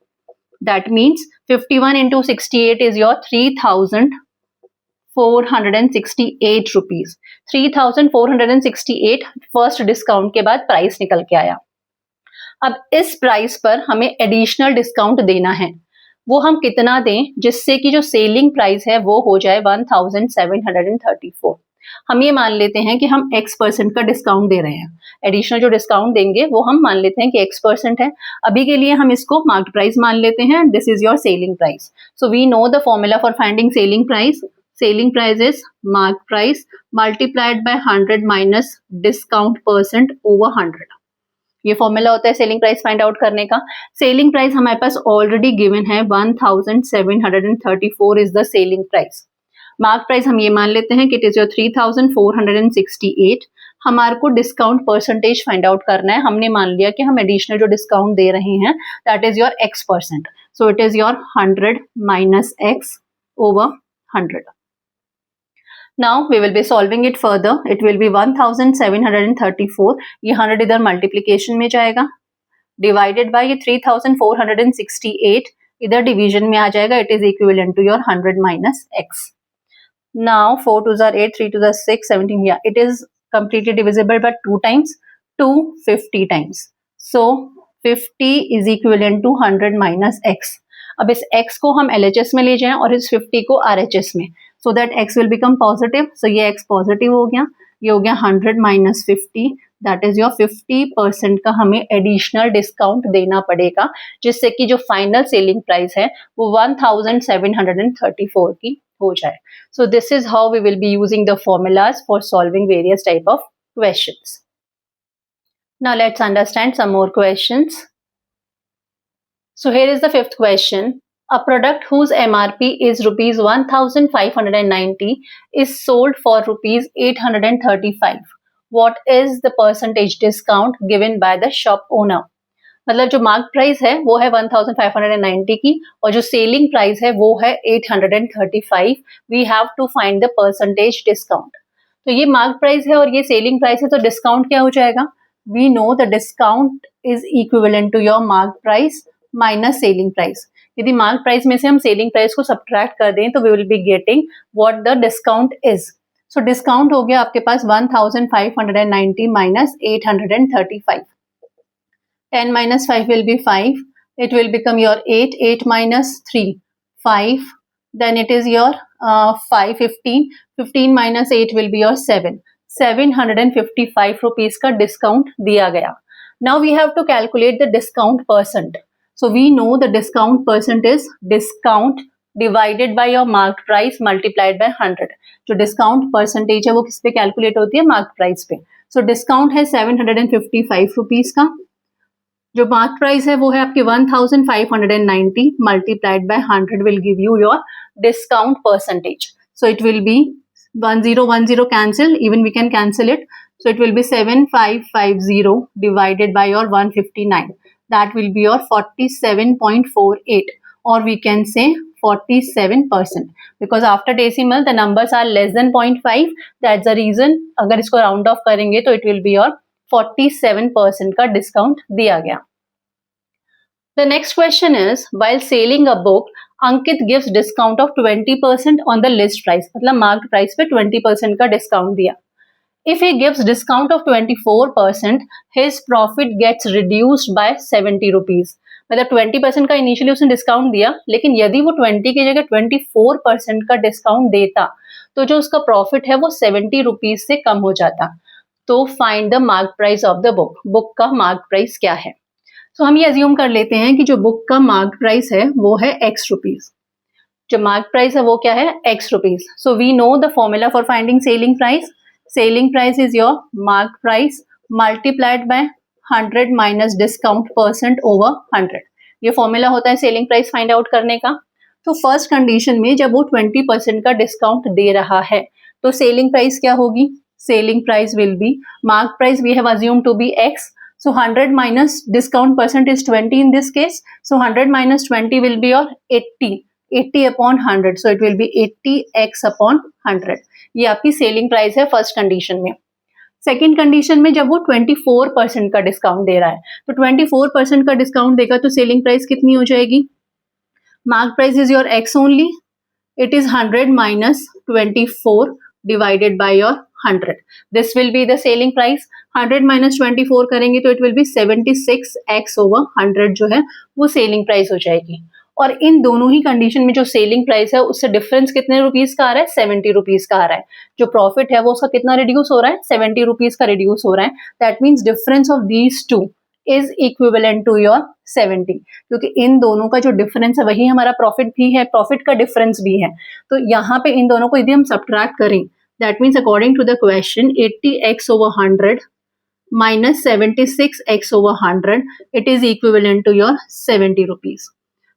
That means 51 into 68 is your 3468 rupees. 3468 first discount के बाद प्राइस निकल के आया. अब इस प्राइस पर हमें एडिशनल डिस्काउंट देना है. वो हम कितना दें जिससे कि जो सेलिंग प्राइस है वो हो जाए 1734. हम ये मान लेते हैं कि हम x% का डिस्काउंट दे रहे हैं. एडिशनल जो डिस्काउंट देंगे वो हम मान लेते हैं कि x% है. अभी के लिए हम इसको मार्क्ड प्राइस मान लेते हैं. This is your selling price. So we know the formula for finding selling price. Selling price is mark price multiplied by 100 minus discount percent over 100. ये फॉर्मूला होता है सेलिंग प्राइस फाइंड आउट करने का. Selling price हमारे पास already given है 1734 is the selling price. Mark price हम ये मान लेते हैं कि इट इज योर 3468. हमारे को डिस्काउंट परसेंटेज फाइंड आउट करना है. हमने मान लिया कि हम एडिशनल जो डिस्काउंट दे रहे हैं that is your x%. So it is your 100 minus x over 100. Now we will be solving it further. It will be 1734. ये 100 इधर मल्टीप्लीकेशन में जाएगा डिवाइडेड बाय ये 3468 इधर डिवीजन में आ जाएगा. It is equivalent to your 100 minus x. Now 4 2s are 8, 3 2s are 6, 17. Yeah, it is completely divisible by 2 times, 250 times. So 50 is equivalent to 100 minus x. अब इस x को हम LHS में ले जाएं और इस 50 को RHS में, so that x will become positive. So ये x पॉजिटिव हो गया. ये हो गया 100 minus 50. दैट इज योर 50% का हमें एडिशनल डिस्काउंट देना पड़ेगा जिससे कि जो फाइनल सेलिंग प्राइस है वो 1734 की हो जाए. So this is how we will be using the formulas for solving various type of questions. Now let's understand some more questions. So here is the fifth question. A product whose MRP is rupees 1590 is sold for rupees 835. What is the percentage discount given by the shop owner? मतलब जो mark price है वो है 1590 की और जो selling price है वो है 835. We have to find the percentage discount. तो ये मार्क प्राइस है और ये सेलिंग प्राइस है तो डिस्काउंट क्या हो जाएगा? We know the discount is equivalent to your mark price minus selling price. यदि मार्क प्राइस में से हम सेलिंग प्राइस को सब्ट्रैक्ट कर दें तो we will be getting what the discount is. So discount हो गया आपके पास 1590 minus 835. 10 minus 5 will be 5. It will become your 8. 8 minus 3, 5. Then it is your 5, 15. 15 minus 8 will be your 7. 755 rupees का discount दिया गया. Now we have to calculate the discount percent. So we know the discount percent is discount divided by your marked price multiplied by 100. जो discount percentage है वो किस पे calculate होती है? marked price पे. So discount है 755 rupees का, जो marked price है वो है आपके 1590 multiplied by 100 will give you your discount percentage. So it will be 1010 cancel, even we can cancel it. So it will be 7550 divided by your 159. That will be your 47.48, or we can say 47%, because after decimal the numbers are less than 0.5. That's the reason अगर इसको round off करेंगे तो it will be your 47% का discount दिया गया. The next question is, while selling a book, Ankit gives discount of 20% on the list price. मतलब marked price पे 20% का discount दिया. If he gives discount of 24%, his profit gets reduced by 70 rupees. मतलब 20% का initially उसने discount दिया, लेकिन यदि वो 20 की जगह 24% का डिस्काउंट देता तो जो उसका प्रॉफिट है वो 70 रुपीज से कम हो जाता. तो find the mark price of the book. Book का मार्क प्राइस क्या है? तो हम ये अज्यूम कर लेते हैं कि जो बुक का मार्क प्राइस है वो है x रुपीज. जो मार्क प्राइस है वो क्या है? x rupees. So we know the formula for finding selling price. Selling price is your mark price multiplied by 100 minus discount percent over 100. ये फॉर्मूला होता है सेलिंग प्राइस फाइंड आउट करने का. तो फर्स्ट कंडीशन में जब वो 20% का डिस्काउंट दे रहा है तो सेलिंग प्राइस क्या होगी? Selling price will be, mark price we have assumed to be x. So 100 minus discount percent is 20 in this case. So 100 minus 20 will be your 80. 80 upon 100. So it will be 80x upon 100. ये आपकी selling price है first condition में. Second condition में जब वो 24% का discount दे रहा है तो 24% का डिस्काउंट देगा तो सेलिंग प्राइस कितनी हो जाएगी? Mark price is your x only. It is 100 minus 24 divided by your 100. This will be the selling price. 100 minus 24 करेंगे तो it will be 76x over 100 जो है वो सेलिंग प्राइस हो जाएगी. और इन दोनों ही कंडीशन में जो सेलिंग प्राइस है उससे डिफरेंस कितने रुपीज का आ रहा है? 70 रुपीज का आ रहा है. जो प्रॉफिट है वो उसका कितना रिड्यूस हो रहा है? 70 रुपीज का रिड्यूस हो रहा है. That means difference of these two is equivalent to your 70, क्योंकि इन दोनों का जो डिफरेंस है वही हमारा प्रॉफिट भी है, प्रॉफिट का डिफरेंस भी है. तो यहाँ पे इन दोनों को यदि हम सब्ट्रैक्ट करें, that means according to the question 80x over 100 minus 76x over 100, it is equivalent to your 70 rupees.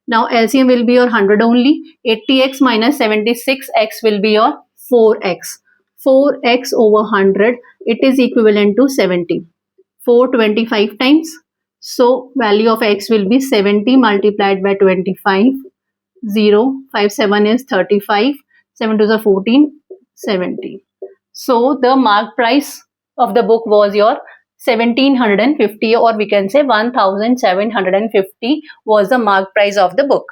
Now LCM will be your 100 only. 80x minus 76x will be your 4x. 4x over 100, it is equivalent to 70. 425 times. So value of x will be 70 multiplied by 25. 0, 5, 7 is 35. 7 to the 14, 70. So the mark price of the book was your 1750, or we can say 1750 was the mark price of the book.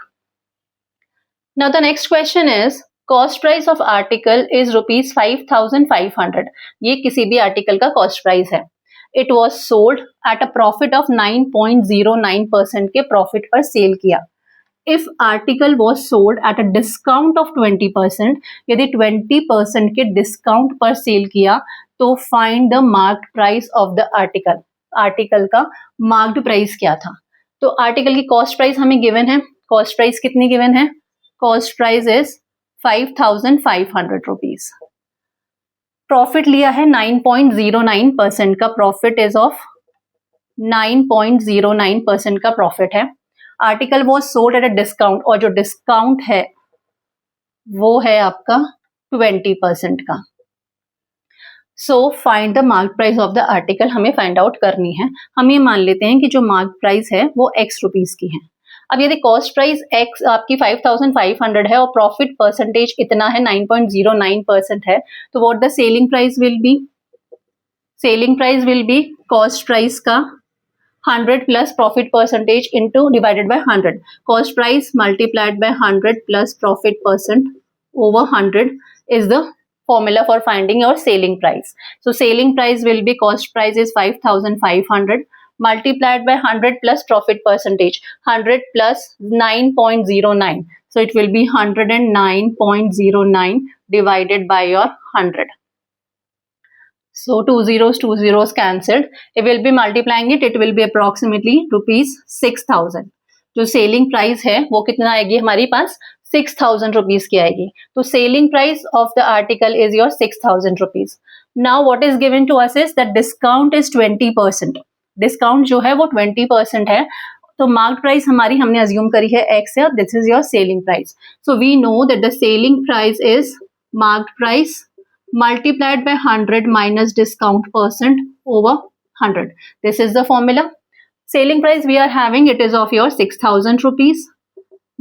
Now the next question is, cost price of article is rupees 5500. ये किसी भी article का cost price है. It was sold at a profit of 9.09% के profit पर sale किया. If article was sold at a discount of 20%, यदि 20% के discount पर sale किया तो find the marked price of the article. Article का marked price क्या था? तो article की cost price हमें given है. Cost price कितनी given है? Cost price is 5500 rupees. Profit लिया है 9.09% का. Profit is of 9.09% का profit है. आर्टिकल वो सोल्ड एट अ डिस्काउंट, और जो डिस्काउंट है वो है आपका 20% का. So find the mark price of the article हमें फाइंड आउट करनी है. हम ये मान लेते हैं कि जो मार्क प्राइस है वो x रुपीज की है. अब यदि कॉस्ट प्राइस x आपकी 5500 है और प्रॉफिट परसेंटेज इतना है 9.09% है, तो what the selling price will be? Selling price will be cost price का 100 plus profit percentage into divided by 100. Cost price multiplied by 100 plus profit percent over 100 is the formula for finding your selling price. So selling price will be, cost price is 5500 multiplied by 100 plus profit percentage. 100 plus 9.09. So it will be 109.09 divided by your 100. So two zeros cancelled. If we will be multiplying it, it will be approximately rupees 6000. जो selling price है वो कितना आएगी हमारे पास 6,000 rupees की आएगी. तो selling price of the article is your 6,000 rupees. Now what is given to us is that discount is 20%. Discount जो है वो 20% है. तो मार्क्ड प्राइस हमारी हमने अज्यूम करी है x है और this is your selling price. So we know that the selling price is marked price multiplied by 100 minus discount percent over 100. This is the formula. Selling price we are having, it is of your 6,000 rupees.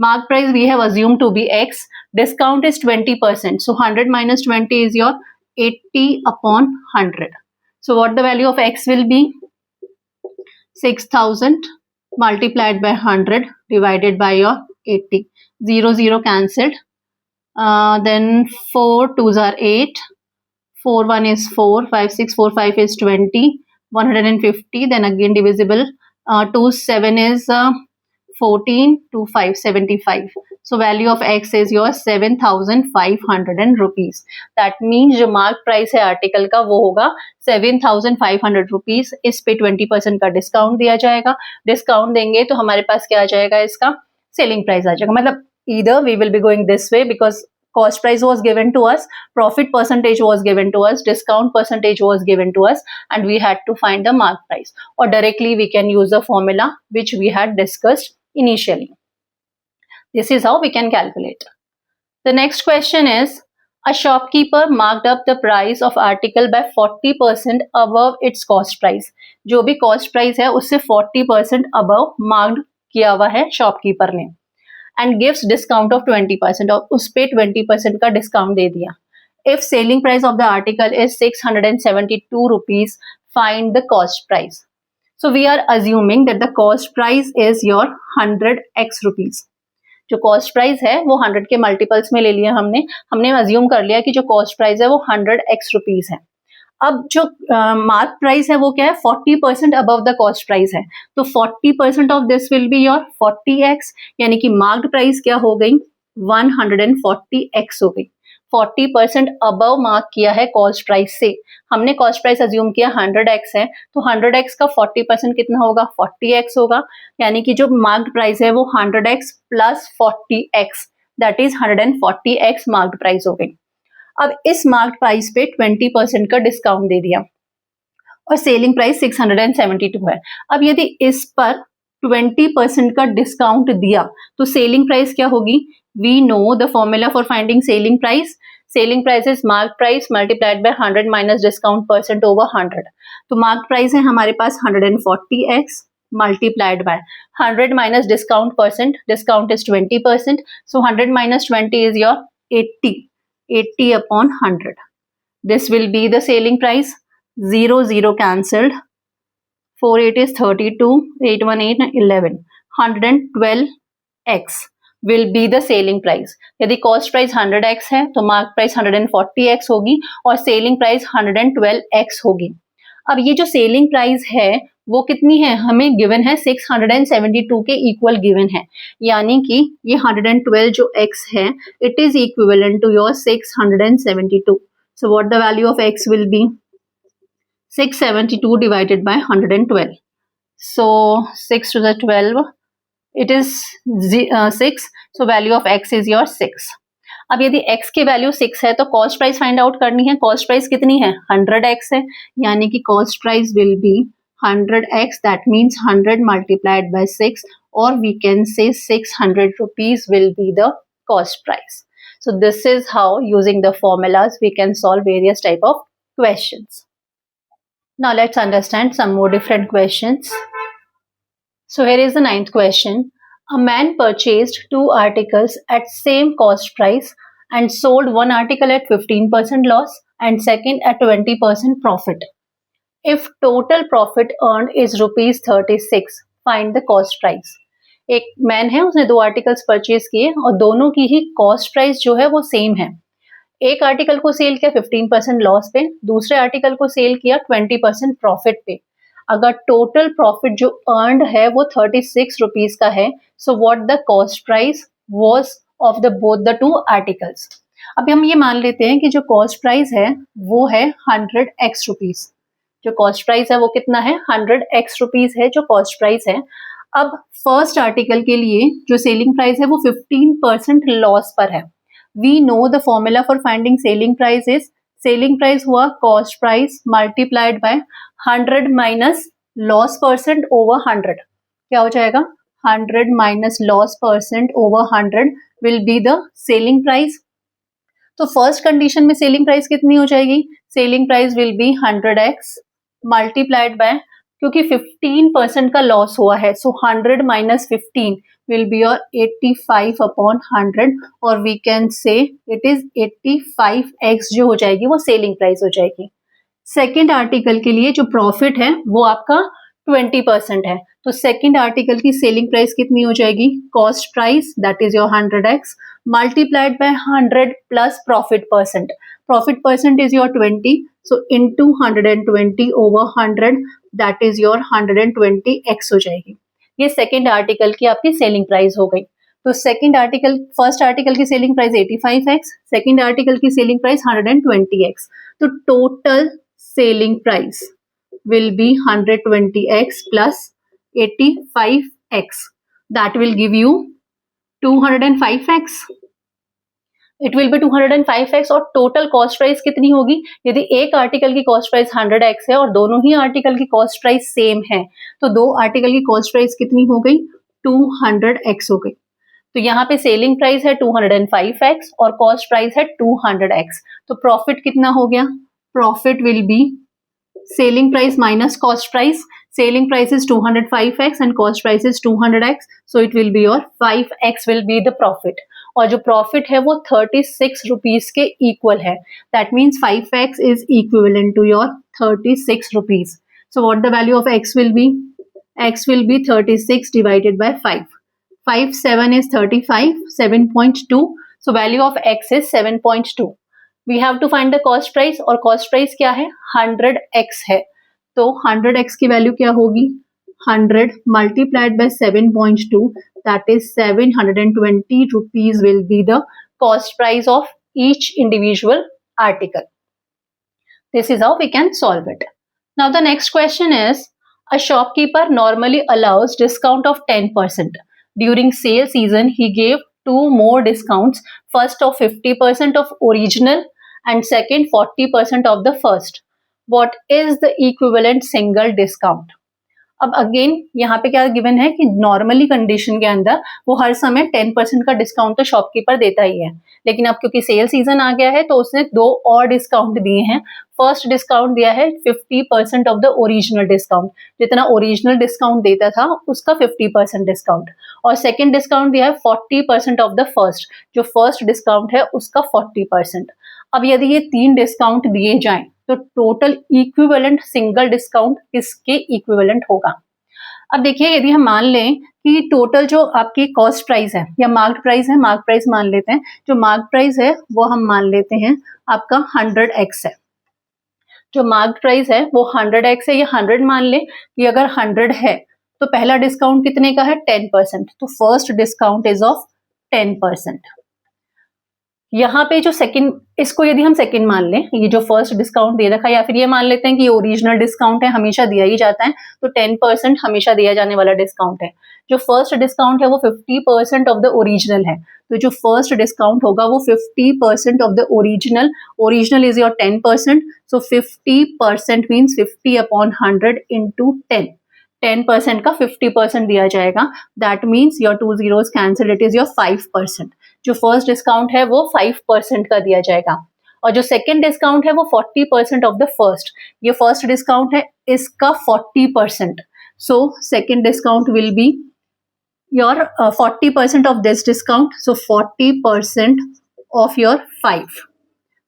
Mark price we have assumed to be x. Discount is 20%. So 100 minus 20 is your 80 upon 100. So what the value of x will be? 6,000 multiplied by 100 divided by your 80. 0, 0 cancelled. Then 4 2s are 8. 4 1 is 4, 5 6 4 5 is 20, 150. Then again divisible. 2 7 is 14, 2 5 75. So value of x is your 7,500 rupees. That means जो mark price है article का वो होगा 7,500 rupees. इस पे 20% का discount दिया जाएगा. डिस्काउंट देंगे तो हमारे पास क्या आ जाएगा, इसका सेलिंग प्राइस आ जाएगा. मतलब either we will be going this way because cost price was given to us, profit percentage was given to us, discount percentage was given to us, and we had to find the mark price. Or directly we can use the formula which we had discussed initially. This is how we can calculate. The next question is, a shopkeeper marked up the price of article by 40% above its cost price. जो भी cost price है उससे 40% above marked किया हुआ है shopkeeper ने. And gives discount of 20% और उस पे 20% का डिस्काउंट दे दिया. If selling price of the article is 672 rupees, find the cost price. So we are assuming that the cost price is your 100x rupees. जो कॉस्ट प्राइस है वो 100 के multiples में ले लिया हमने अज्यूम कर लिया कि जो कॉस्ट प्राइस है वो 100x रुपीज है. अब जो मार्क प्राइस है वो क्या है, 40% अबव द कॉस्ट प्राइस है. तो 40% of this will be your 40x, यानी कि मार्क्ड प्राइस क्या हो गई 140x हो गई. 40% अबव मार्क किया है कॉस्ट प्राइस से. हमने कॉस्ट प्राइस अज्यूम किया 100x है, तो 100x का 40% कितना होगा 40x होगा. यानी कि जो मार्क्ड प्राइस है वो 100x plus 40x, that is 140x marked price हो गई. अब इस मार्क्ड प्राइस पे 20% का डिस्काउंट दे दिया और सेलिंग प्राइस 672 है. अब यदि इस पर 20% का डिस्काउंट दिया तो सेलिंग प्राइस क्या होगी. We know the formula for finding selling price. Selling price is mark price multiplied by 100 minus discount percent over 100. तो मार्क प्राइस है हमारे पास 140x multiplied by 100 minus discount percent. Discount is 20%. So 100 minus 20 is your 80. 80 upon 100. This will be the selling price. 0 0 cancelled. 4 8 is 32. 8 1 8 11. 112x will be the selling price. यदि cost price 100x है तो mark price 140x होगी और selling price 112x होगी. अब ये जो selling price है वो कितनी है, हमें गिवन है 672 के इक्वल गिवन है. यानी कि ये 112 जो x है it is equivalent to your 672. So what the value of x will be 672 divided by 112. So 6 to the 12 it is 6. So value of x is your 6. अब यदि x की वैल्यू 6 है तो कॉस्ट प्राइस फाइंड आउट करनी है. Cost price कितनी है 100x है, यानी कि cost price will be 100x. That means 100 multiplied by 6 और we can say 600 rupees will be the cost price. So this is how using the formulas we can solve various type of questions. Now let's understand some more different questions. So here is the 9th question. A man purchased 2 articles at same cost price and sold one article at 15% loss and second at 20% profit. If total profit earned is rupees 36, find the cost price. एक man है, उसने 2 articles purchase किए और दोनों की ही cost price जो है वो सेम है. एक आर्टिकल को सेल किया 15% लॉस पे, दूसरे आर्टिकल को सेल किया 20% प्रॉफिट पे. अगर टोटल प्रॉफिट जो अर्नड है वो 36 रुपीज का है, so what the cost price was of the both the 2 articles. अभी हम ये मान लेते हैं कि जो कॉस्ट प्राइस है वो है 100x रुपीज. जो कॉस्ट प्राइस है वो कितना है 100x रुपीज है जो कॉस्ट प्राइस है. अब फर्स्ट आर्टिकल के लिए जो सेलिंग प्राइस है वो 15% लॉस पर है. We know the formula for finding selling price is, selling price हुआ cost price multiplied by 100 minus loss percent over 100. क्या हो जाएगा? 100 minus loss percent over 100 will be the selling price. तो first condition में selling price कितनी हो जाएगी? Selling price will be 100x multiplied by, क्योंकि 15% का लॉस हुआ है, so 100 minus 15 will be your 85 upon 100, और we can say it is 85x जो हो जाएगी वो सेलिंग प्राइस हो जाएगी. सेकेंड आर्टिकल के लिए जो प्रॉफिट है वो आपका 20% है, तो सेकेंड आर्टिकल की सेलिंग प्राइस कितनी हो जाएगी? Cost price that is your 100x multiplied by 100 plus profit percent. Profit percent is your 20, so into 120 over 100 that is your 120x हो जाएगी. ये सेकेंड आर्टिकल की आपकी सेलिंग प्राइस हो गई. तो सेकेंड आर्टिकल, फर्स्ट आर्टिकल की selling price 85x, second article की सेलिंग प्राइस 120x. तो total selling price will be 120x plus 85x. That will give you 205x. It will be 205x. और total cost price कितनी होगी? यदि एक article की cost price 100x है और दोनों ही आर्टिकल की कॉस्ट प्राइस सेम है, तो दो आर्टिकल की कॉस्ट प्राइस कितनी हो गई? 200x हो गई. तो यहाँ पे सेलिंग प्राइस है 205x और कॉस्ट प्राइस है 200x. तो प्रॉफिट कितना हो गया? Profit will B selling price minus cost price. Selling price is 205x and cost price is 200x, so it will be your 5x will be the profit. और जो profit है वो 36 rupees के equal है. That means 5x is equivalent to your 36 rupees. So what the value of x will be? X will be 36 divided by 5. 5 7 is 35, 7.2. So value of x is 7.2. We have to find the cost price, और cost price क्या है? 100x है. तो 100x की value क्या होगी? 100 multiplied by 7.2 that is 720 rupees will be the cost price of each individual article. This is how we can solve it. Now the next question is, a shopkeeper normally allows discount of 10%. During sale season, he gave two more discounts. First of 50% of original and second 40% of the first. What is the equivalent single discount? अब again यहाँ पे क्या given है कि normally condition के अंदर वो हर समय 10% का डिस्काउंट तो शॉपकीपर देता ही है, लेकिन अब क्योंकि सेल सीजन आ गया है तो उसने दो और डिस्काउंट दिए हैं. फर्स्ट डिस्काउंट दिया है 50% ऑफ द ओरिजिनल डिस्काउंट, जितना ओरिजिनल डिस्काउंट देता था उसका 50% डिस्काउंट, और सेकेंड डिस्काउंट दिया है 40% ऑफ द फर्स्ट, जो फर्स्ट डिस्काउंट है उसका 40%. अब यदि ये तीन डिस्काउंट दिए जाएं तो टोटल इक्विवेलेंट सिंगल डिस्काउंट किसके इक्विवेलेंट होगा? अब देखिए, यदि हम मान लें कि टोटल जो आपकी कॉस्ट प्राइस है या मार्क्ड प्राइस है, मार्क प्राइस मान लेते हैं, जो मार्क प्राइस है वो हम मान लेते हैं आपका 100x है. जो मार्क प्राइस है वो 100x है, या 100 मान ले कि अगर 100 है तो पहला डिस्काउंट कितने का है? 10%. तो फर्स्ट डिस्काउंट इज ऑफ 10%. यहाँ पे जो सेकंड, इसको यदि हम सेकंड मान लें, ये जो फर्स्ट डिस्काउंट दे रखा है, या फिर ये मान लेते हैं कि ये ओरिजिनल डिस्काउंट है, हमेशा दिया ही जाता है, तो 10% हमेशा दिया जाने वाला डिस्काउंट है. जो फर्स्ट डिस्काउंट है वो 50% ऑफ द ओरिजिनल है, तो जो फर्स्ट डिस्काउंट होगा वो 50% of the original. Original is your 10%, so 50% means 50 upon 100 into 10. 10% का 50% दिया जाएगा. That means your 2 zeros cancel, it is your 5%. जो फर्स्ट डिस्काउंट है वो 5% का दिया जाएगा, और जो सेकेंड डिस्काउंट है वो 40% ऑफ द फर्स्ट. ये फर्स्ट डिस्काउंट है, इसका 40%. So second discount will be your 40% of this discount, so 40% of your 5.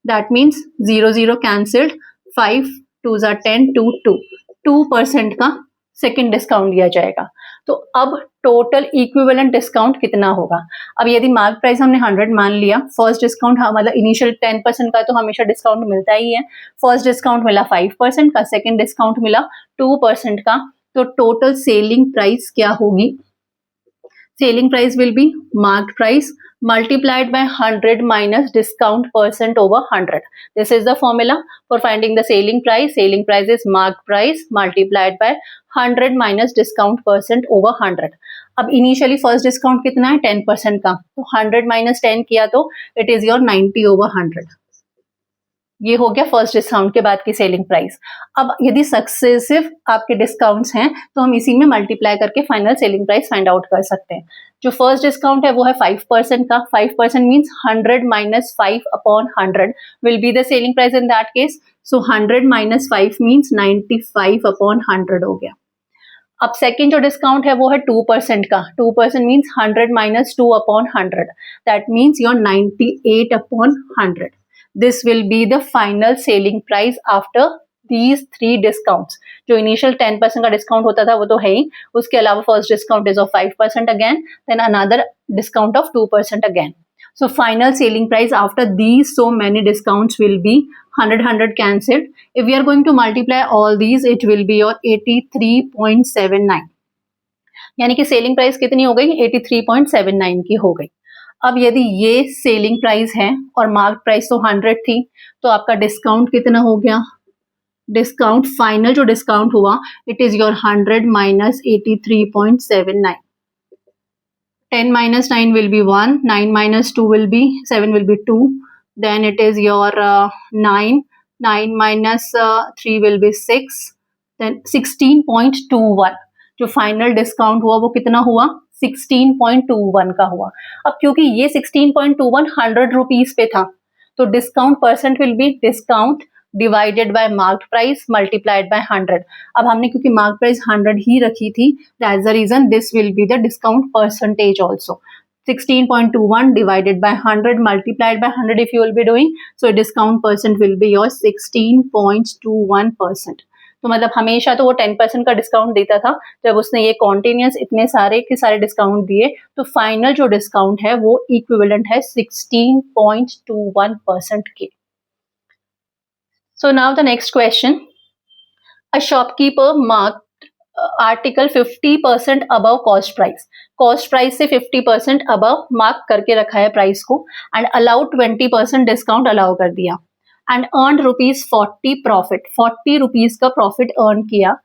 That means 0 0 cancelled, 5 2s are 10, 2 2% का सेकेंड डिस्काउंट दिया जाएगा. तो अब टोटल इक्विवेलेंट डिस्काउंट कितना होगा? अब यदि मार्क प्राइस हमने 100 मान लिया, फर्स्ट डिस्काउंट मतलब इनिशियल 10% का तो हमेशा डिस्काउंट मिलता ही है. फर्स्ट डिस्काउंट मिला 5% का, सेकेंड डिस्काउंट मिला 2% का, तो टोटल सेलिंग प्राइस क्या होगी? Selling price will be mark price multiplied by 100 minus discount percent over 100. This is the formula for finding the selling price. Selling price is marked price multiplied by 100 minus discount percent over 100. अब initially first discount कितना है 10% का, तो 100 minus 10 किया तो it is your 90 over 100. ये हो गया फर्स्ट डिस्काउंट के बाद की सेलिंग प्राइस. अब यदि सक्सेसिव आपके डिस्काउंट्स हैं तो हम इसी में मल्टीप्लाई करके final selling price find out कर सकते हैं. जो फर्स्ट डिस्काउंट है वो है 5% का. 5% means 100 minus 5 upon 100 will be the selling price in that case. So 100 minus 5 means 95 upon 100 हो गया. अब सेकेंड जो डिस्काउंट है वो है 2% का. 2% means 100 minus 2 upon 100, that means your 98 upon 100. This will be the final selling price after these three discounts. जो initial 10% का डिस्काउंट होता था वो तो है ही, उसके अलावा first discount is of 5% again, then another discount of 2% again. So final selling price after these so many discounts will be 100 cancelled. If we are going to multiply all these, it will be your 83.79. यानी कि selling price कितनी हो गई 83.79 की हो गई. अब यदि ये सेलिंग प्राइस है और मार्क प्राइस तो 100 थी, तो आपका डिस्काउंट कितना हो गया. डिस्काउंट फाइनल जो डिस्काउंट हुआ it is your 100 minus 83.79. 10 minus 9 will be 1, 9 minus 2 will be 7 will be 2, then it is your 9 minus 3 will be 6, then 16.21. जो फाइनल डिस्काउंट हुआ वो कितना हुआ 16.21 का हुआ. अब क्योंकि ये 16.21 100 रुपीज पे था, तो discount percent will be discount divided by marked price multiplied by 100. अब हमने क्योंकि मार्क प्राइस 100 ही रखी थी, that's the reason this will be the discount percentage also. 16.21 divided by 100 multiplied by 100 if you will be doing, so discount percent will be your 16.21%. तो मतलब हमेशा तो वो 10% का डिस्काउंट देता था. जब उसने ये कॉन्टिन्यूस इतने सारे के सारे डिस्काउंट दिए, तो फाइनल जो डिस्काउंट है वो इक्विवेलेंट है 16.21% के. So now the next question. A shopkeeper mark article 50% above cost price. Cost price से 50% अबव मार्क करके रखा है प्राइस को, एंड अलाउ 20% डिस्काउंट अलाउ कर दिया, and earned ₹40 profit. 40 रुपीज का प्रॉफिट अर्न किया.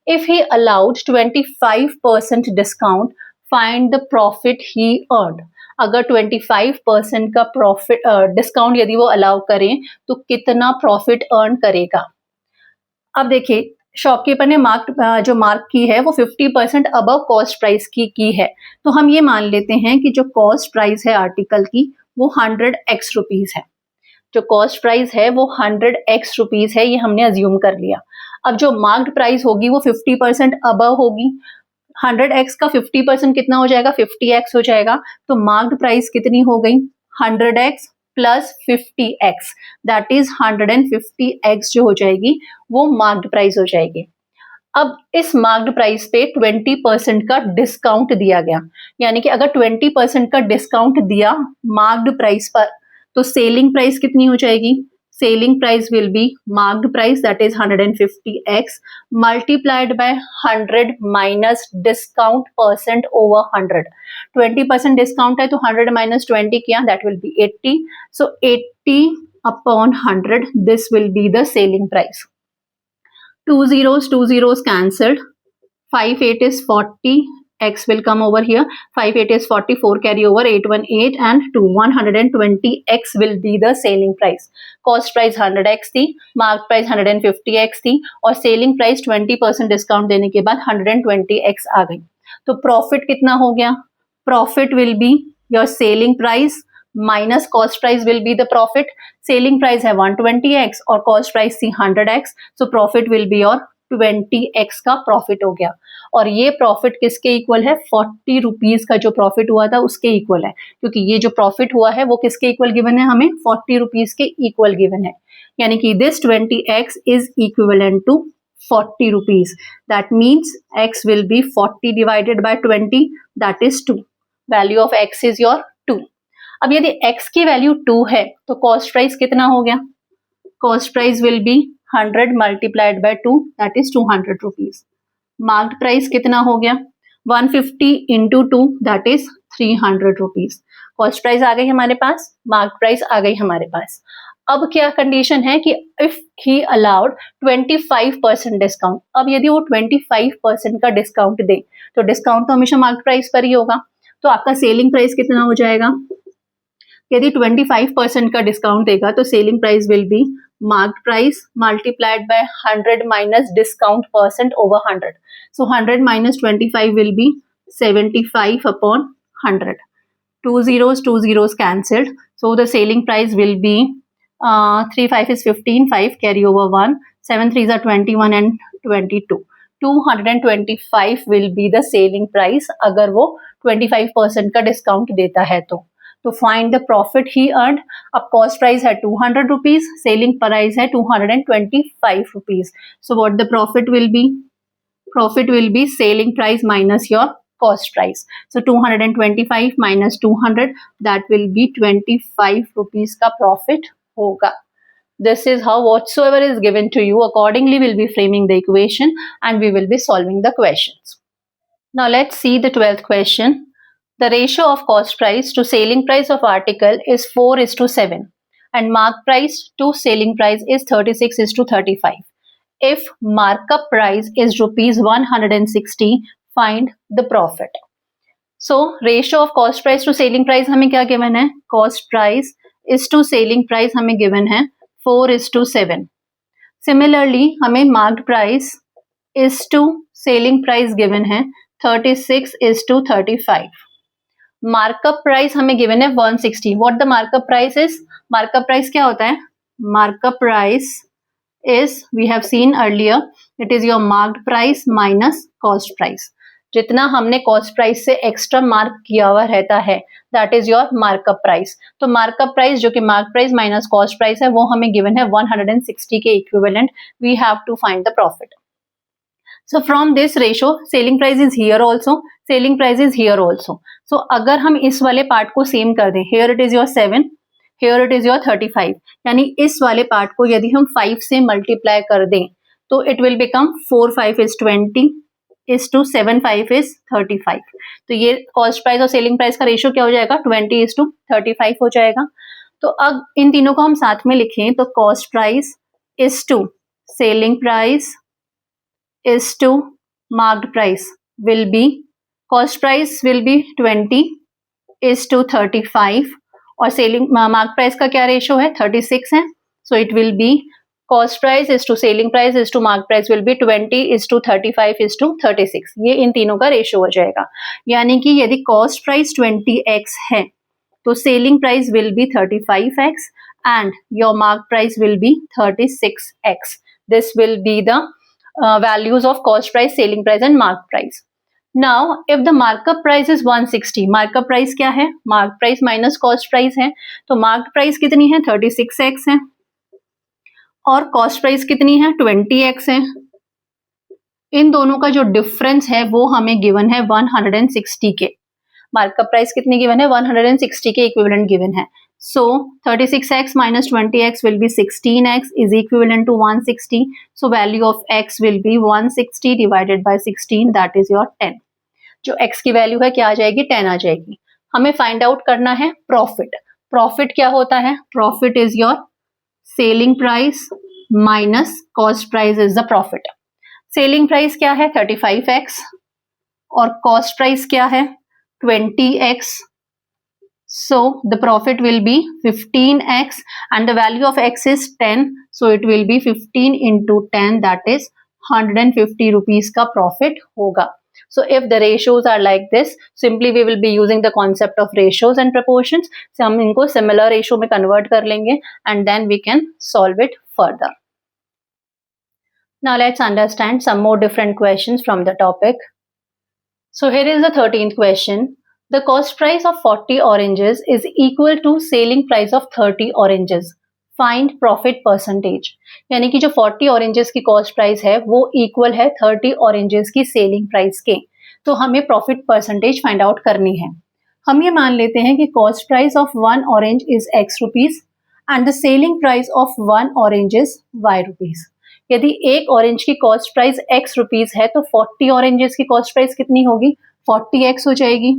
If he allowed 25% discount, find the profit he earned. अगर 25% का प्रॉफिट डिस्काउंट यदि वो अलाउ करें तो कितना प्रॉफिट अर्न करेगा. अब देखिए शॉपकीपर ने जो मार्क की है वो 50% अबव कॉस्ट प्राइस की है. तो हम ये मान लेते हैं कि जो कॉस्ट प्राइस है आर्टिकल की वो 100x रुपीज है. जो कॉस्ट प्राइस है वो 100x रुपीज है, ये हमने अज्यूम कर लिया. अब जो मार्क्ड प्राइस होगी वो 50% अबव होगी. 100x का 50% कितना हो जाएगा 50x हो जाएगा. तो मार्क्ड प्राइस कितनी हो गई 100x plus 50x, that is 150x जो हो जाएगी वो मार्क्ड प्राइस हो जाएगी. अब इस मार्क्ड प्राइस पे 20% का डिस्काउंट दिया गया, यानी कि अगर 20% का डिस्काउंट दिया मार्क्ड प्राइस पर, तो सेलिंग प्राइस कितनी हो जाएगी. Selling price will be marked price that is 150x multiplied by 100 minus discount percent over 100. 20% discount है तो 100 माइनस 20 किया that will B 80. So 80 upon 100 this will be the selling price. 2 zeros cancelled. 5 8 is 40. X will come over here. 5 8 is 44 carry over 8 1 8 and 2 120x will be the selling price. Cost price 100x थी, mark price 150x थी और selling price 20% discount देने के बाद 120x आ गई. तो profit कितना हो गया. Profit will be your selling price minus cost price will be the profit. Selling price है 120x और कॉस्ट प्राइस थी 100x, so profit will be your 20x का प्रॉफिट हो गया. और ये प्रॉफिट किसके इक्वल है 40 रुपीज का जो प्रॉफिट हुआ था उसके इक्वल है, क्योंकि ये जो प्रॉफिट हुआ है वो किसके इक्वल गिवन है हमें 40 रुपीज के इक्वल गिवन है. यानी कि this 20x is equivalent to 40 rupees. That means x will be 40 divided by 20 that is 2. Value of x is your 2. अब यदि x की वैल्यू 2 है तो कॉस्ट प्राइस कितना हो गया. Cost price will be 100 multiplied by 2 that is 200 rupees. Marked price कितना हो गया 150 into 2 that is 300 rupees. Cost price आ गई हमारे पास, मार्क प्राइस आ गई हमारे पास। अब क्या कंडीशन है कि इफ ही अलाउड 25% डिस्काउंट, अब यदि वो 25% का डिस्काउंट दे तो डिस्काउंट तो हमेशा मार्क प्राइस पर ही होगा, तो आपका सेलिंग प्राइस कितना हो जाएगा? यदि 25% का डिस्काउंट देगा तो selling price will be mark price multiplied by 100 minus discount percent over 100. So 100 minus 25 will be 75 upon 100. Two zeros cancelled. So the selling price will be 3 5 is 15, 5 carry over 1, 7 3s are 21 and 22. 225 will be the selling price अगर वो 25% का discount देता है तो find the profit he earn. अब cost price है 200 rupees, selling price है 225 rupees, so what the profit will B? Profit will be selling price minus your cost price. So 225 minus 200, that will be 25 rupees का profit होगा. This is how whatsoever is given to you, accordingly we'll be framing the equation and we will be solving the questions. Now let's see the 12th question. The ratio of cost price to selling price of article is 4:7 and mark price to selling price is 36:35. If markup price is rupees 160, find the profit. So ratio of cost price to selling price हमें क्या given है? Cost price is to selling price हमें given है 4:7. Similarly हमें marked price is to selling price given है 36:35. Markup price हमें given है 160. What the markup price is? Markup price क्या होता है? Markup price is, we have seen earlier, it is your marked price minus cost price. जितना हमने cost price से extra mark किया हुआ रहता है, that is your markup price. तो markup price जो कि mark price minus cost price है वो हमें given है 160 के equivalent. We have to find the profit. So from this ratio, selling price is here also, selling price is here also. So अगर हम इस वाले part को same कर दें, here it is your 7, here it is your 35, यानी इस वाले पार्ट को यदि हम 5 से मल्टीप्लाई कर दें तो it will become 4 5 is 20 is to 7 5 is 35. तो ये कॉस्ट प्राइस और सेलिंग प्राइस का रेशियो क्या हो जाएगा? 20:35 हो जाएगा. तो अब इन तीनों को हम साथ में लिखें तो cost price is to selling price is to marked price will be, cost price will be 20:35 और सेलिंग मार्क प्राइस का क्या रेशियो है? 36 है. So it will be cost price is to selling price is to mark price will be 20:35:36. ये इन तीनों का ratio हो जाएगा. यानी कि यदि कॉस्ट प्राइस 20x है तो selling price will B 35x and your mark price will B 36x. This will be the values of cost price, selling price and mark price. Now if the markup price is 160, markup price क्या है? Mark price minus cost price है. तो mark price कितनी है? 36x है और cost price कितनी है? 20x है. इन दोनों का जो डिफरेंस है वो हमें गिवन है 160 के. मार्कअप प्राइस कितनी गिवन है? 160 के इक्विवेलेंट गिवन है. So 36x minus 20x will be 16x is equivalent to 160. So value of x will be 160 divided by 16, that is your 10. जो x की वैल्यू है क्या आ जाएगी? 10 आ जाएगी. हमें फाइंड आउट करना है प्रॉफिट. प्रॉफिट क्या होता है? Profit is your selling price minus cost price is the profit. Selling price क्या है? 35x और कॉस्ट प्राइस क्या है? 20x. So the profit will be 15x and the value of x is 10. So it will be 15 into 10, that is 150 rupees का profit होगा. So if the ratios are like this, simply we will be using the concept of ratios and proportions. So हम इनको similar ratio में convert कर लेंगे and then we can solve it further. Now let's understand some more different questions from the topic. So here is the 13th question. The cost price of 40 oranges is equal to selling price of 30 oranges. Find profit percentage. यानी कि जो 40 oranges की cost price है वो equal है 30 oranges की selling price के. तो हमें profit percentage find out करनी है. हम ये मान लेते हैं कि cost price of one orange is x rupees and the selling price of one orange is y rupees. यदि एक orange की cost price x rupees है तो 40 oranges की cost price कितनी होगी? 40x हो जाएगी.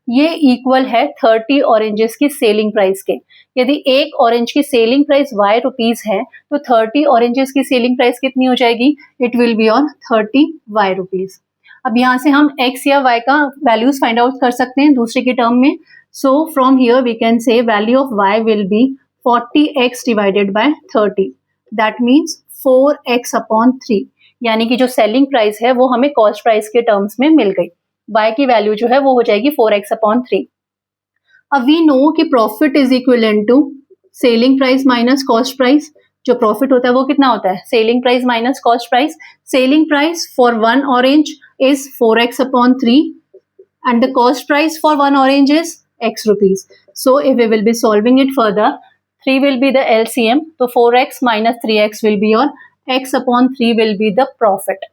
ये इक्वल है 30 ऑरेंजेस की सेलिंग प्राइस के। यदि एक ऑरेंज की सेलिंग प्राइस y रुपीज है तो 30 ऑरेंजेस की सेलिंग प्राइस कितनी हो जाएगी? It will be on 30 y rupees. अब यहाँ से हम x या y का वैल्यूज फाइंड आउट कर सकते हैं दूसरे के टर्म में। So from here we can say value of y will be 40x divided by 30, that means 4x upon 3, यानी कि जो सेलिंग प्राइस है वो हमें कॉस्ट प्राइस के टर्म्स में मिल गई। y की वैल्यू जो है वो हो जाएगी 4x अपॉन 3। अब वी नो कि profit is equivalent to selling price minus cost price. जो प्रॉफिट होता है वो कितना होता है? Selling price minus cost price. Selling price for one orange is 4x upon 3 and the cost price for one orange is x rupees. So if we will be solving it further, 3 will be the LCM, so 4x minus 3x will be on x upon 3 will be the profit.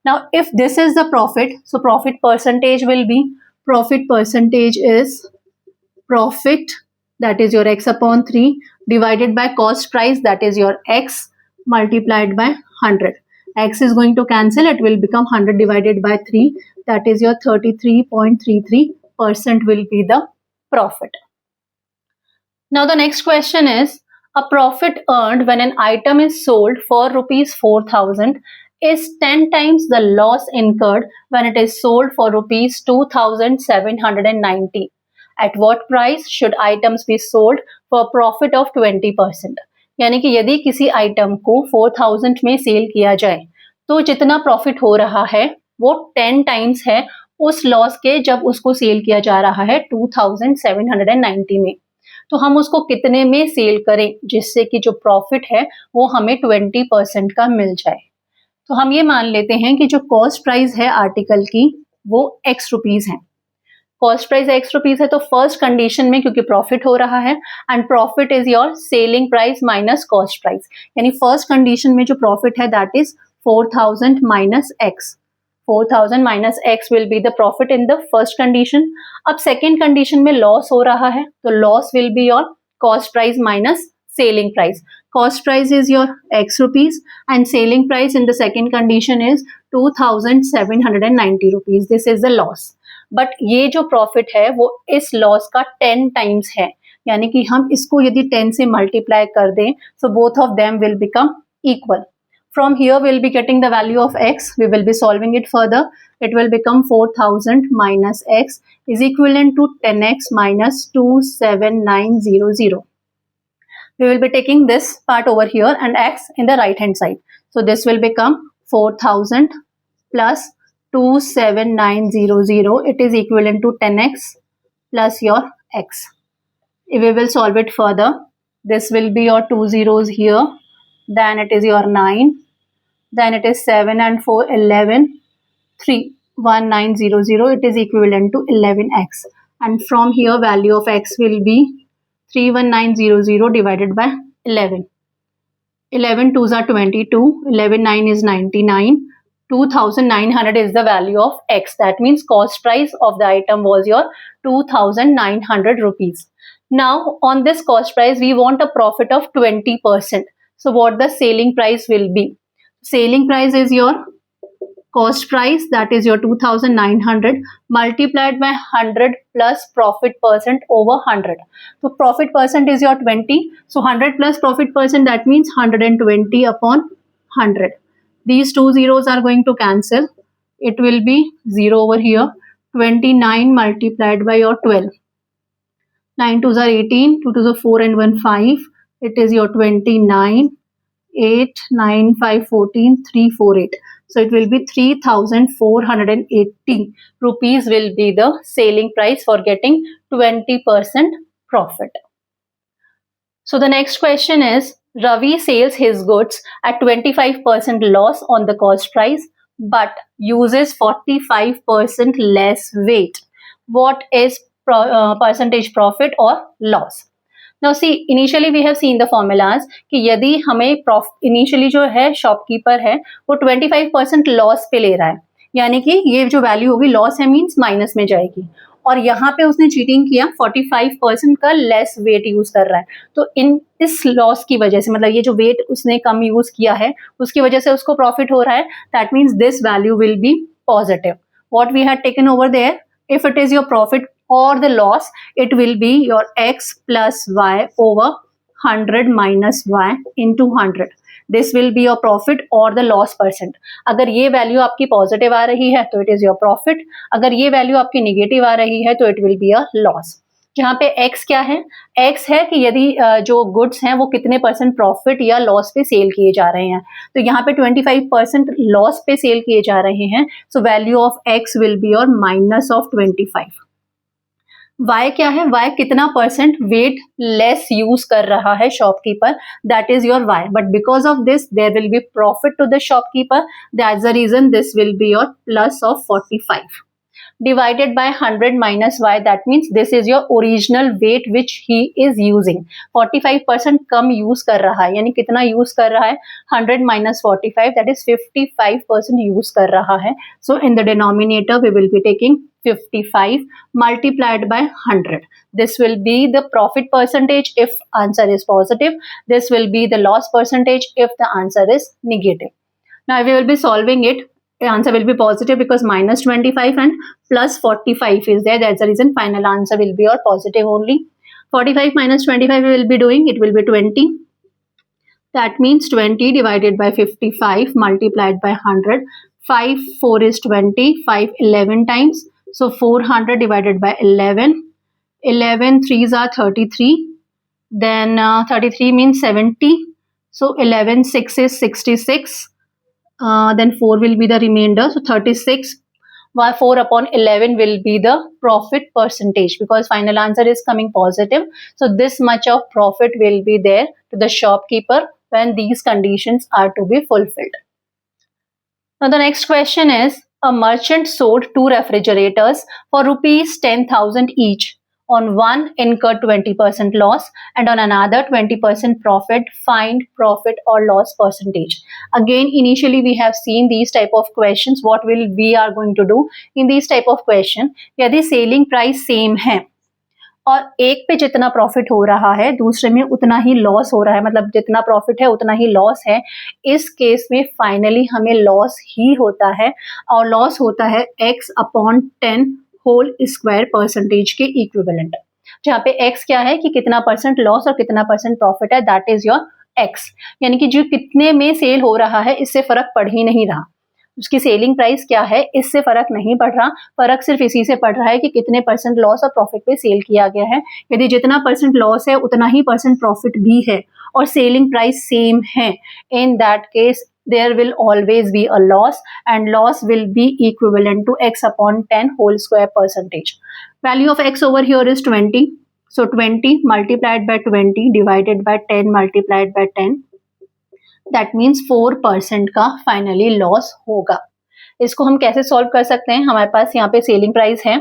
Now if this is the profit, so profit percentage will be, profit percentage is profit, that is your x upon 3 divided by cost price, that is your x, multiplied by 100. X is going to cancel, it will become 100 divided by 3, that is your 33.33% will be the profit. Now the next question is, a profit earned when an item is sold for rupees 4,000 is 10 times the loss incurred when it is sold for rupees 2,790. At what price should items be sold for a profit of 20%? यानी कि यदि किसी item को 4,000 में cell किया जाए तो जितना प्रॉफिट हो रहा है वो 10 टाइम्स है उस लॉस के जब उसको सेल किया जा रहा है 2,790 में। तो हम उसको कितने में सेल करें जिससे कि जो प्रॉफिट है वो हमें 20% का मिल जाए। तो हम ये मान लेते हैं कि जो कॉस्ट प्राइस है आर्टिकल की वो x रुपीज है। कॉस्ट प्राइस x रुपीज है तो फर्स्ट कंडीशन में क्योंकि प्रॉफिट हो रहा है and profit is your selling price minus cost price, यानी फर्स्ट कंडीशन में जो प्रॉफिट है that is 4,000 minus x. 4,000 minus x will be the profit in the first condition. अब second condition में loss हो रहा है तो loss will be your cost price minus selling price. Cost price is your x rupees and selling price in the second condition is 2,790 rupees. This is the loss. But ये जो profit है वो इस loss का 10 times है, यानी कि हम इसको यदि 10 से multiply कर दें so both of them will become equal. From here we will be getting the value of x. We will be solving it further. It will become 4,000 minus x is equivalent to 10x minus 27900. We will be taking this part over here and x in the right hand side. So this will become 4,000 plus 27900. It is equivalent to 10x plus your x. If we will solve it further, this will be your 2 zeros here. Then it is your 9. Then it is 7 and 4, 11, 3, 1900. It is equivalent to 11x. And from here value of x will be 31900 divided by 11. 11 2s are 22, 11 9 is 99. 2,900 is the value of x. That means cost price of the item was your 2,900 rupees. Now on this cost price we want a profit of 20%. So what the selling price will be? Selling price is your cost price, that is your 2,900 multiplied by 100 plus profit percent over 100. So profit percent is your 20. So 100 plus profit percent, that means 120 upon 100. These two zeros are going to cancel. It will be 0 over here. 29 multiplied by your 12. 9 2s are 18, 2 2s are 4 and 1 5. It is your 29. 8, 9, 5, 14, 3, 4, 8. So it will be 3,480 rupees will be the selling price for getting 20% profit. So the next question is, Ravi sells his goods at 25% loss on the cost price but uses 45% less weight. What is percentage profit or loss? Now see, initially we have seen the formulas कि यदि हमें initially जो है shopkeeper है वो 25% loss पे ले रहा है, यानी कि ये जो वैल्यू होगी लॉस है मीन्स माइनस में जाएगी, और यहाँ पे उसने चीटिंग किया 45% का लेस वेट यूज कर रहा है। तो इस लॉस की वजह से, मतलब ये जो वेट उसने कम यूज किया है उसकी वजह से उसको प्रॉफिट हो रहा है। That means this value will be positive. What we had taken over there, if it is your profit or the loss, it will be your x plus y over 100 minus y into 100. This will be your profit और the loss percent. अगर ये value आपकी positive आ रही है तो it is your profit, अगर ये value आपकी निगेटिव आ रही है तो it will be a loss. जहाँ पे x क्या है, x है कि यदि जो गुड्स हैं वो कितने परसेंट प्रॉफिट या लॉस पे सेल किए जा रहे हैं. तो यहाँ पे 25% लॉस पे सेल किए जा रहे हैं. सो value of x will be your minus of 25. y क्या है, y कितना परसेंट वेट लेस यूज कर रहा है shopkeeper, that is your y. But because of this there will be profit to the shopkeeper, that's the reason this will be your plus of 45 divided by 100 minus y. That means this is your original weight which he is using. 45% come use कर रहा है, यानी कितना use कर रहा है, 100 minus 45, that is 55% use कर रहा है. So in the denominator we will be taking 55 multiplied by 100. This will be the profit percentage if answer is positive. This will be the loss percentage if the answer is negative. Now we will be solving it. The answer will be positive because minus 25 and plus 45 is there. That's the reason final answer will be your positive only. 45 minus 25 we will be doing, it will be 20. That means 20 divided by 55 multiplied by 100. 5 4 is 20, 5 11 times. So 400 divided by 11. 11 3s are 33. Then 33 means 70. So 11 6 is 66. Then 4 will be the remainder, so 36. 4 upon 11 will be the profit percentage because final answer is coming positive. So this much of profit will be there to the shopkeeper when these conditions are to be fulfilled. Now the next question is, a merchant sold 2 refrigerators for rupees 10,000 each. On one incurred 20% loss and on another 20% profit. Find profit or loss percentage. Again, initially we have seen these type of questions. What will we are going to do in these type of question? यदि selling price same है और एक पे जितना profit हो रहा है दूसरे में उतना ही लॉस हो रहा है, मतलब जितना प्रॉफिट है उतना ही लॉस है, इस केस में फाइनली हमें लॉस ही होता है और लॉस होता है x upon 10 whole square percentage के इक्विवेलेंट. जहाँ पे x क्या है कि कितना परसेंट लॉस और कितना परसेंट प्रॉफिट है, दैट इज योर x. यानी कि जो कितने में सेल हो रहा है इससे फर्क पड़ ही नहीं रहा, उसकी सेलिंग प्राइस क्या है इससे फर्क नहीं पड़ रहा, फर्क सिर्फ इसी से पड़ रहा है कि कितने परसेंट लॉस और प्रॉफिट पे सेल किया गया है. यदि जितना परसेंट लॉस है उतना ही परसेंट प्रॉफिट भी है और सेलिंग प्राइस सेम है, इन that case there will always be a loss and loss will be equivalent to x upon 10 whole square percentage. Value of x over here is 20. So 20 multiplied by 20 divided by 10 multiplied by 10. That means 4% का finally loss होगा. इसको हम कैसे solve कर सकते हैं? हमारे पास यहाँ पे सेलिंग प्राइस है,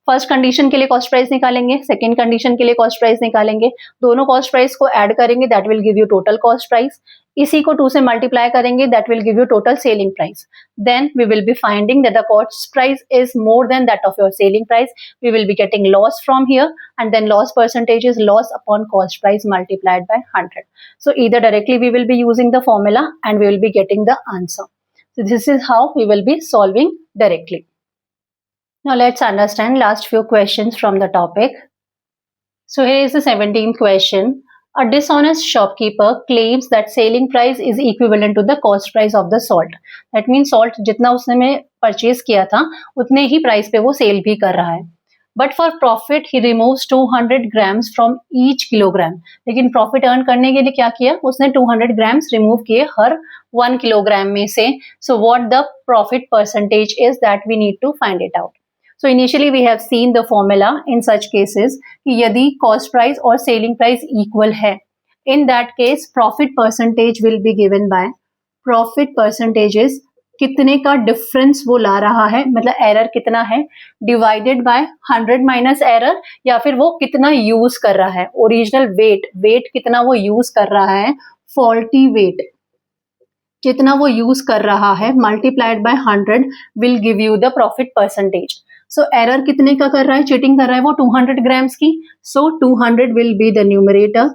फर्स्ट कंडीशन के लिए कॉस्ट प्राइस निकालेंगे, सेकंड कंडीशन के लिए कॉस्ट प्राइस निकालेंगे, दोनों कॉस्ट प्राइस को ऐड करेंगे, that will give you total cost price. इसी को 2 से मल्टीप्लाई करेंगे, that will give you total selling price. Then we will be finding that the cost price is more than that of your selling price. We will be getting loss from here and then loss percentage is loss upon cost price multiplied by 100. So either directly we will be using the formula and we will be getting the answer. So this is how we will be solving directly. Now let's understand last few questions from the topic. So here is the 17th question. A dishonest shopkeeper claims that selling price is equivalent to the cost price of the salt. That means salt जितना उसने purchase किया था उतने ही price पे वो cell भी कर रहा है. But for profit he removes 200 grams from each kilogram. लेकिन प्रॉफिट अर्न करने के लिए क्या किया, उसने 200 ग्राम्स रिमूव किए हर 1 किलोग्राम में से. So what the profit percentage is that we need to find it out. So initially we have seen the formula in such cases कि यदि cost price और selling price equal है, in that case profit percentage will be given by profit percentage is कितने का difference वो ला रहा है, मतलब एरर कितना है, डिवाइडेड बाय 100 माइनस एरर, या फिर वो कितना यूज कर रहा है, ओरिजिनल वेट कितना वो यूज कर रहा है, फॉल्टी वेट जितना वो यूज कर रहा है multiplied by 100 will give you the profit percentage. So error कितने का कर रहा है, चीटिंग कर रहा है वो 200 ग्राम्स की. So 200 will be the numerator.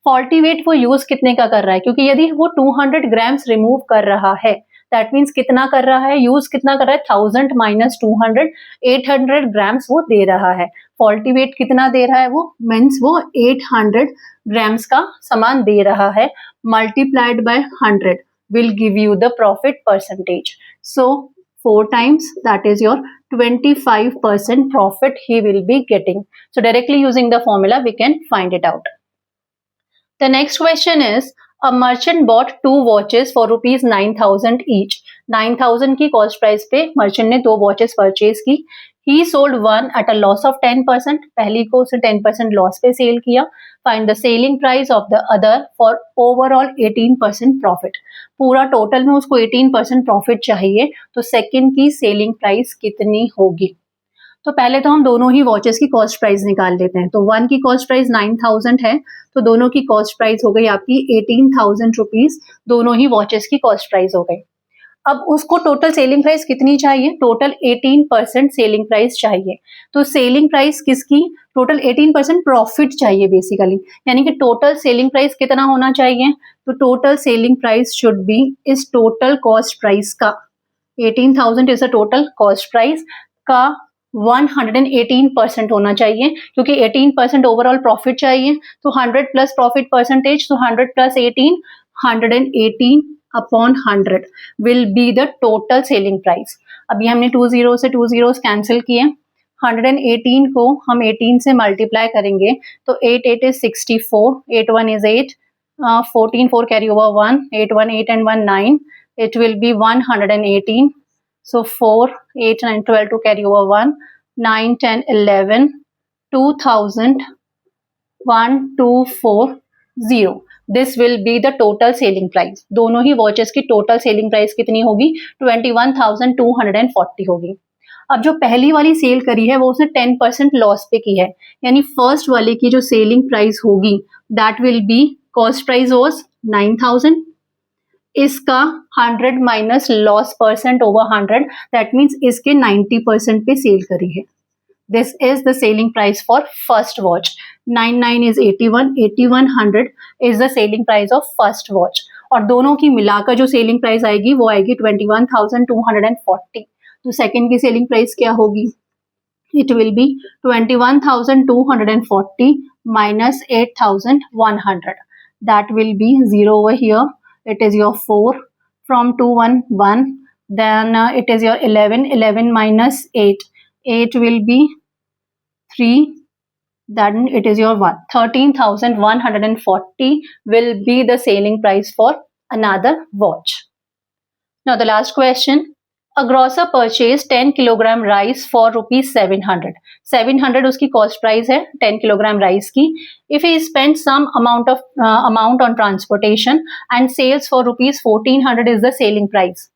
Faulty weight वो यूज कितने का कर रहा है, क्योंकि यदि वो 200 ग्राम्स रिमूव कर रहा है दैट मीन्स कितना कर रहा है, यूज कितना कर रहा है, 1000 माइनस 200, 800 ग्राम्स वो दे रहा है। फॉल्टी वेट कितना दे रहा है, वो मीन्स वो 800 ग्राम्स का सामान दे रहा है, multiplied by 100 will give you the profit percentage. So 4 times, that is your 25% profit he will be getting. So directly using the formula we can find it out. The next question is, a merchant bought 2 watches for rupees 9,000 each. 9,000 की cost price पे merchant ने 2 watches purchase की. He sold one at a loss of 10%. पहली को उसने 10% loss पे cell किया. Find the selling price of the other for overall 18% profit. पूरा टोटल में उसको 18% प्रॉफिट चाहिए, तो सेकंड की सेलिंग प्राइस कितनी होगी. तो पहले तो हम दोनों ही वॉचेस की कॉस्ट प्राइस निकाल लेते हैं. तो वन की कॉस्ट प्राइस 9,000 है, तो दोनों की कॉस्ट प्राइस हो गई आपकी 18,000 रुपीज. दोनों ही वॉचेस की कॉस्ट प्राइस हो गई. अब उसको टोटल सेलिंग प्राइस कितनी चाहिए, टोटल 18% सेलिंग प्राइस चाहिए. तो सेलिंग प्राइस किसकी, टोटल 18% प्रॉफिट चाहिए बेसिकली, यानी कि टोटल सेलिंग प्राइस कितना होना चाहिए. तो total selling price should be इस टोटल कॉस्ट प्राइस का, 18,000 is a total cost price का 118% होना चाहिए, क्योंकि 18% ओवरऑल प्रॉफिट चाहिए. तो 100 प्लस प्रॉफिट परसेंटेज, तो 100 plus 18, 118 upon 100 will be the total selling price. अभी हमने 2 जीरो से 2 जीरो कैंसिल किए. 118 को हम 18 से मल्टीप्लाई करेंगे, तो 8 8 is 64, 8 1 is 8, 14 4 carry over 1, 8 1 8 and 1 9, it will be 118. So 4 8 9 12 to carry over 1, 9 10 11, 2000, 1240. This will be the total selling price. दोनों ही वॉचेस की टोटल सेलिंग प्राइस कितनी होगी, 21,240 होगी. अब जो पहली वाली सेल करी है वो उसने 10% लॉस पे की है, यानी फर्स्ट वाले की जो सेलिंग प्राइस होगी that will be, cost price was 9,000, इसका 100 minus loss percent over 100, that means इसके 90% पे सेल करी है. This is the selling price for first watch. 99 is 81, 8100 is the selling price of first watch. और दोनों की मिलाकर जो सेलिंग प्राइस आएगी वो आएगी 21,240. तो सेकंड की सेलिंग प्राइस क्या होगी, it will be 21,240 minus 8,100. That will be 0 over here. It is your 4 from 2 1 1. Then it is your 11, 11 minus 8. 8 will be 3, then it is your 1. 13,140 will be the selling price for another watch. Now the last question. A grocer purchased 10 kilogram rice for rupees 700. 700 उसकी cost price है 10 kilogram rice की. If he spends some amount on transportation and sales for rupees 1400 is the selling price.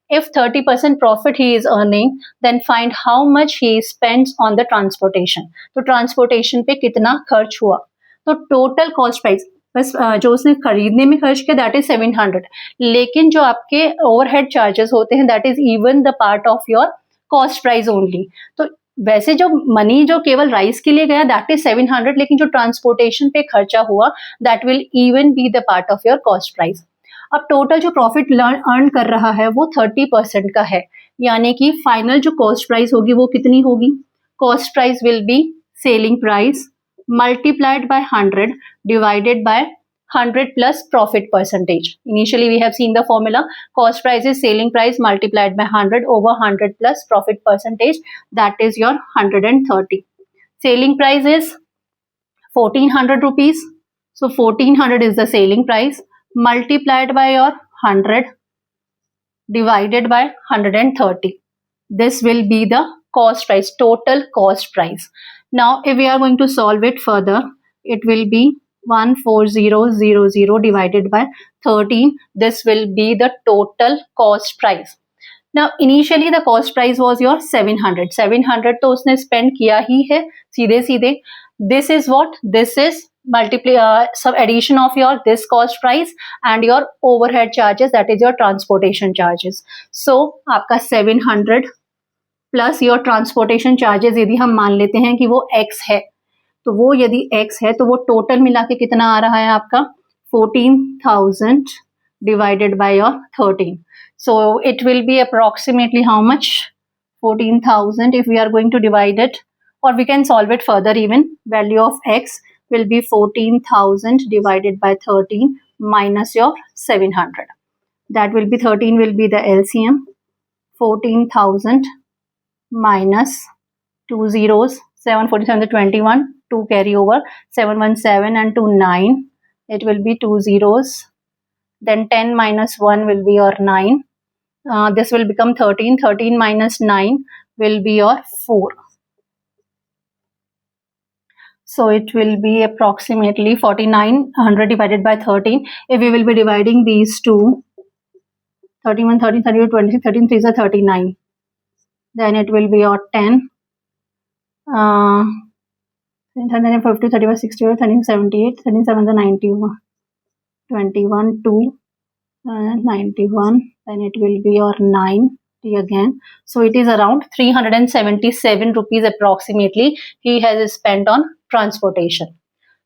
If 30% profit he is earning, then find how much he spends on the transportation. तो transportation पे कितना खर्च हुआ. तो total cost price बस जो उसने खरीदने में खर्च किया दैट इज 700, लेकिन जो आपके ओवरहेड चार्जेस होते हैं that is even the part of your cost price only. तो वैसे जो मनी जो केवल राइस के लिए गया दैट इज 700, लेकिन जो ट्रांसपोर्टेशन पे खर्चा हुआ that will even be the part of your cost price. अब टोटल जो प्रॉफिट अर्न कर रहा है वो 30% का है, यानी कि फाइनल जो कॉस्ट प्राइस होगी वो कितनी होगी, cost price will be selling price multiplied by 100 divided by 100 plus profit percentage. Initially we have seen the formula, cost price is selling price multiplied by 100 over 100 plus profit percentage, that is your 130. Selling price is 1400 rupees, so 1400 is the selling price multiplied by your 100 divided by 130. This will be the cost price, total cost price. Now if we are going to solve it further, it will be 14000 divided by 13. This will be the total cost price. Now initially the cost price was your 700. 700 तो उसने spend किया ही है सीधे सीधे. This is what? This is some addition of your this cost price and your overhead charges, that is your transportation charges. So आपका 700 plus your transportation charges यदि हम मान लेते हैं कि वो x है, तो वो यदि x है तो वो टोटल मिला के कितना आ रहा है आपका 14,000 divided by your 13. So it will be approximately how much? 14,000. If we are going to divide it, or we can solve it further even, value of x will be 14,000 divided by 13 minus your 700. That will be 13 will be the LCM. 14,000 minus 2 zeros, 747 21, 2 carry over, 717 and 2 9. It will be 2 zeros. Then 10 minus 1 will be your 9. This will become 13. 13 minus 9 will be your 4. So it will be approximately 4900 divided by 13. If we will be dividing these two, 31, 13, 32, 26, 13, 3 is 39. Then it will be your 10. 50, 31, 60, 13, 78, 13, 7, 91, 21, 2, 91. Then it will be your 9 again. So it is around 377 rupees approximately he has spent on transportation.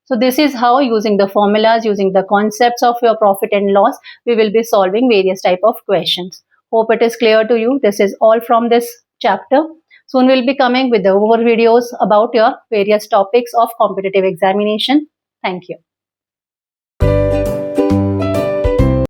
So this is how, using the formulas, using the concepts of your profit and loss, we will be solving various type of questions. Hope it is clear to you. This is all from this chapter. Soon we'll be coming with the more videos about your various topics of competitive examination. Thank you.